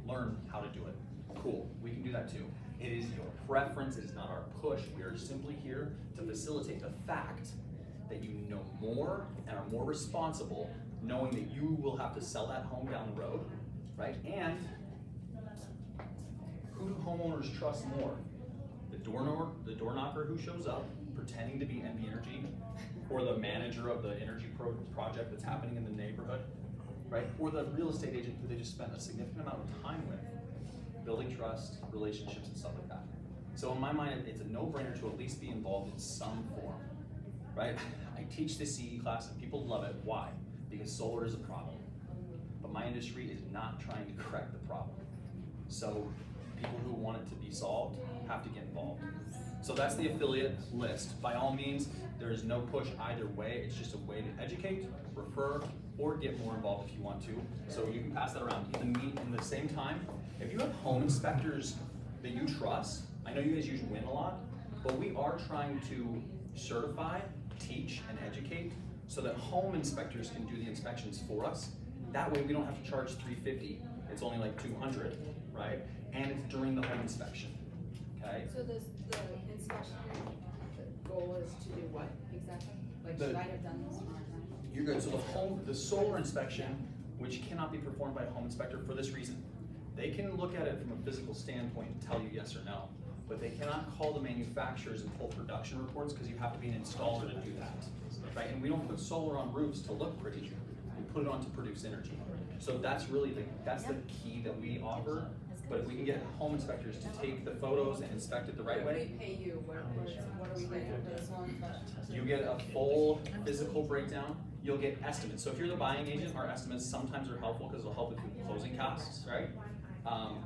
learn how to do it. Cool. We can do that too. It is your preference. It is not our push. We are simply here to facilitate the fact that you know more and are more responsible, knowing that you will have to sell that home down the road, right? And who do homeowners trust more? The door knocker who shows up pretending to be NV Energy, or the manager of the energy project that's happening in the neighborhood, right? Or the real estate agent who they just spent a significant amount of time with, building trust, relationships, and stuff like that. So in my mind, it's a no-brainer to at least be involved in some form, right? I teach this CE class and people love it. Why? Because solar is a problem. But my industry is not trying to correct the problem. So people who want it to be solved have to get involved. So that's the affiliate list. By all means, there is no push either way. It's just a way to educate, refer, or get more involved if you want to. So you can pass that around. In the same time, if you have home inspectors that you trust, I know you guys use WIN a lot, but we are trying to certify, teach, and educate so that home inspectors can do the inspections for us. That way we don't have to charge $350. It's only like $200, right? And it's during the home inspection, okay? So the inspection, the goal is to do what exactly? Like, The- should I have done this for my time? You're good. So the solar inspection, which cannot be performed by a home inspector for this reason. They can look at it from a physical standpoint and tell you yes or no, but they cannot call the manufacturers and pull production reports because you have to be an installer to do that, right? And we don't put solar on roofs to look pretty. We put it on to produce energy. So that's really that's the key that we offer. but if we can get home inspectors to take the photos and inspect it the right way, If we pay you, what are we getting for this one? you get a full physical breakdown, you'll get estimates. So if you're the buying agent, our estimates sometimes are helpful because it'll help with closing costs, right?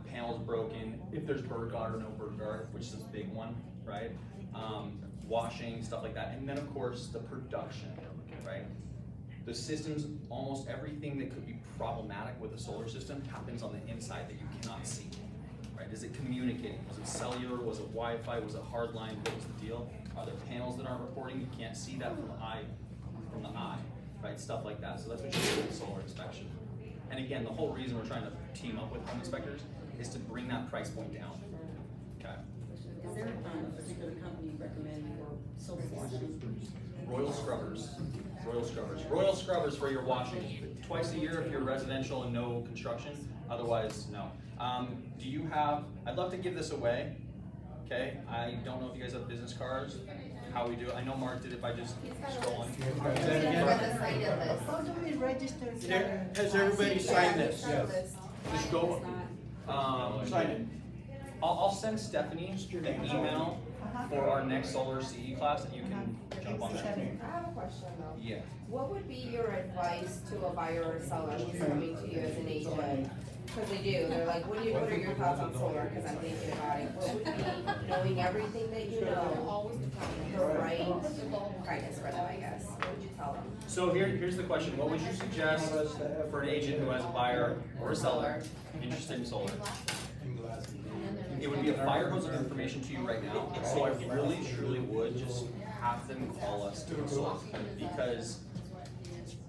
Panels broken, if there's bird guard or no bird guard, which is a big one, right? Washing, stuff like that. And then of course, the production, right? The systems, almost everything that could be problematic with the solar system happens on the inside that you cannot see, right? Is it communicating? Was it cellular? Was it Wi-Fi? Was it hardline? What was the deal? Are there panels that aren't reporting? You can't see that from the eye, right? Stuff like that. So that's what you do with solar inspection. And again, the whole reason we're trying to team up with home inspectors is to bring that price point down. Okay. Is there a particular company you recommend for solar washing? Royal Scrubbers. Royal Scrubbers. Royal Scrubbers for your washing. Twice a year if you're residential and no construction. Otherwise, no. Do you have, I'd love to give this away. Okay, I don't know if you guys have business cards, how we do it. I know Mark did it by just scrolling. How do we register? Has everybody signed this? Yes. Just go, Sign it. I'll send Stephanie an email for our next solar CE class and you can jump on that. I have a question though. Yeah. What would be your advice to a buyer or seller who's coming to you as an agent? Because they do, they're like, what are your thoughts on solar? Because I'm thinking about it. What would be knowing everything that you know, the right guidance for them, I guess? What would you tell them? So here's the question. What would you suggest for an agent who has a buyer or a seller interested in solar? It would be a fire hose of information to you right now. So I really, truly would just have them call us to consult because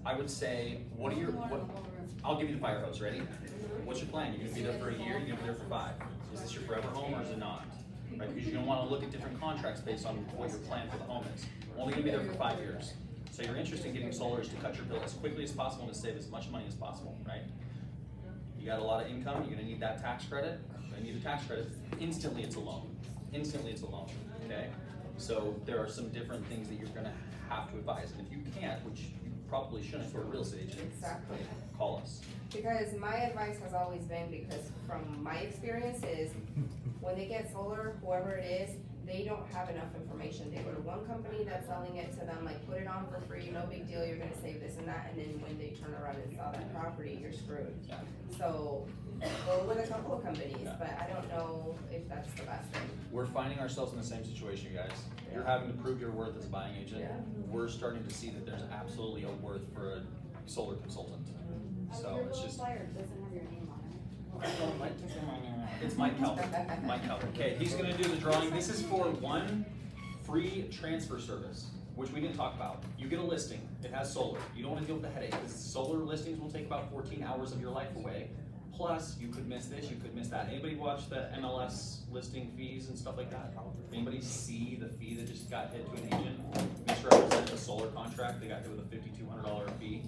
I would say, I'll give you the fire hose, ready? What's your plan? You're gonna be there for a year, you're gonna be there for 5. Is this your forever home or is it not? Right, because you're gonna wanna look at different contracts based on what your plan for the home is. Only gonna be there for 5 years. So you're interested in getting solar is to cut your bill as quickly as possible and to save as much money as possible, right? You got a lot of income, you're gonna need that tax credit. You're gonna need a tax credit. Instantly it's a loan. Instantly it's a loan, okay? So there are some different things that you're gonna have to advise. And if you can't, which you probably shouldn't for a real estate agent, Exactly. call us. Because my advice has always been, because from my experience is, when they get solar, whoever it is, they don't have enough information. They go to one company that's selling it to them, like, put it on for free, no big deal, you're gonna save this and that, and then when they turn around and sell that property, you're screwed. So, go with a couple of companies, but I don't know if that's the best thing. We're finding ourselves in the same situation, you guys. You're having to prove your worth as a buying agent. Yeah. We're starting to see that there's absolutely a worth for a solar consultant. So it's just. Flyer doesn't have your name on it. It's Mike Calvert. Mike Calvert. Okay, he's gonna do the drawing. This is for one free transfer service, which we didn't talk about. You get a listing, it has solar. You don't wanna deal with the headache, because solar listings will take about 14 hours of your life away. Plus, you could miss this, you could miss that. Anybody watch the MLS listing fees and stuff like that? Anybody see the fee that just got hit to an agent? Misrepresented a solar contract, they got hit with a $5,200 fee.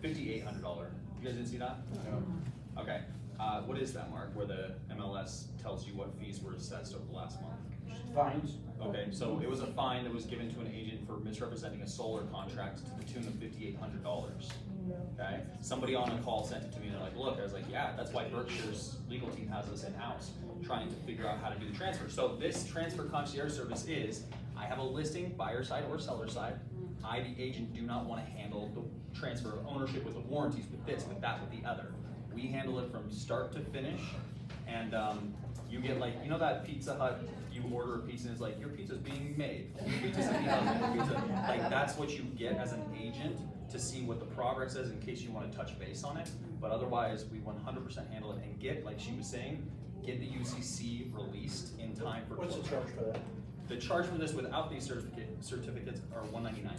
$5,800. You guys didn't see that? No. Okay. What is that, Mark, where the MLS tells you what fees were assessed over the last month? Fines. Okay, so it was a fine that was given to an agent for misrepresenting a solar contract to the tune of $5,800. Okay, somebody on a call sent it to me and they're like, look, I was like, yeah, that's why Berkshire's legal team has us in-house, trying to figure out how to do the transfer. So this transfer concierge service is, I have a listing, buyer side or seller side. I, the agent, do not want to handle the transfer of ownership with the warranties, with this, with that, with the other. We handle it from start to finish, and you get like, you know that Pizza Hut, you order a pizza and it's like, your pizza's being made, your pizza's in the oven, your pizza. Like, that's what you get as an agent to see what the progress is in case you want to touch base on it. But otherwise, we 100% handle it and get, like she was saying, get the UCC released in time for What's the closure. charge for that? The charge for this without these certificates are $199.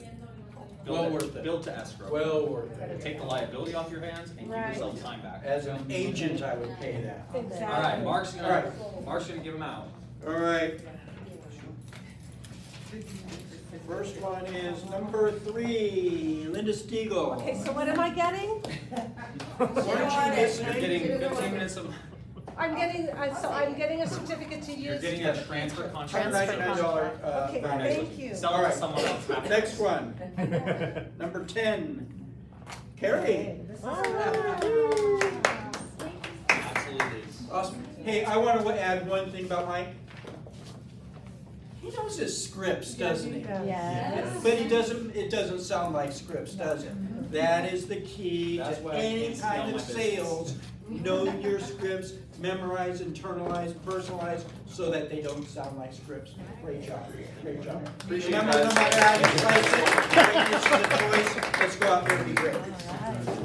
Well worth it. Build to escrow. Well worth it. Take the liability off your hands and keep yourself time back. As an agent, I would pay that. Exactly. All right, Mark's gonna give them out. All right. First one is number 3, Linda Stiegel. Okay, so what am I getting? Weren't you listening? You're getting 15 minutes of. I'm getting a certificate to use. You're getting a transfer contract. $199 Okay, bonus. thank you. Sell it to someone else. Next one. Number 10, Carrie. All right. Absolutely Absolutely. Awesome. Hey, I want to add one thing about Mike. He knows his scripts, doesn't he? Yes. But it doesn't sound like scripts, does it? That is the key That's to why I any can't scale kind my of business. sales. Know your scripts, memorize, internalize, personalize, so that they don't sound like scripts. Great job, great job. Appreciate it, Remember, no guys. matter how you slice it, greatness is a choice. Let's go out there and be great. All right.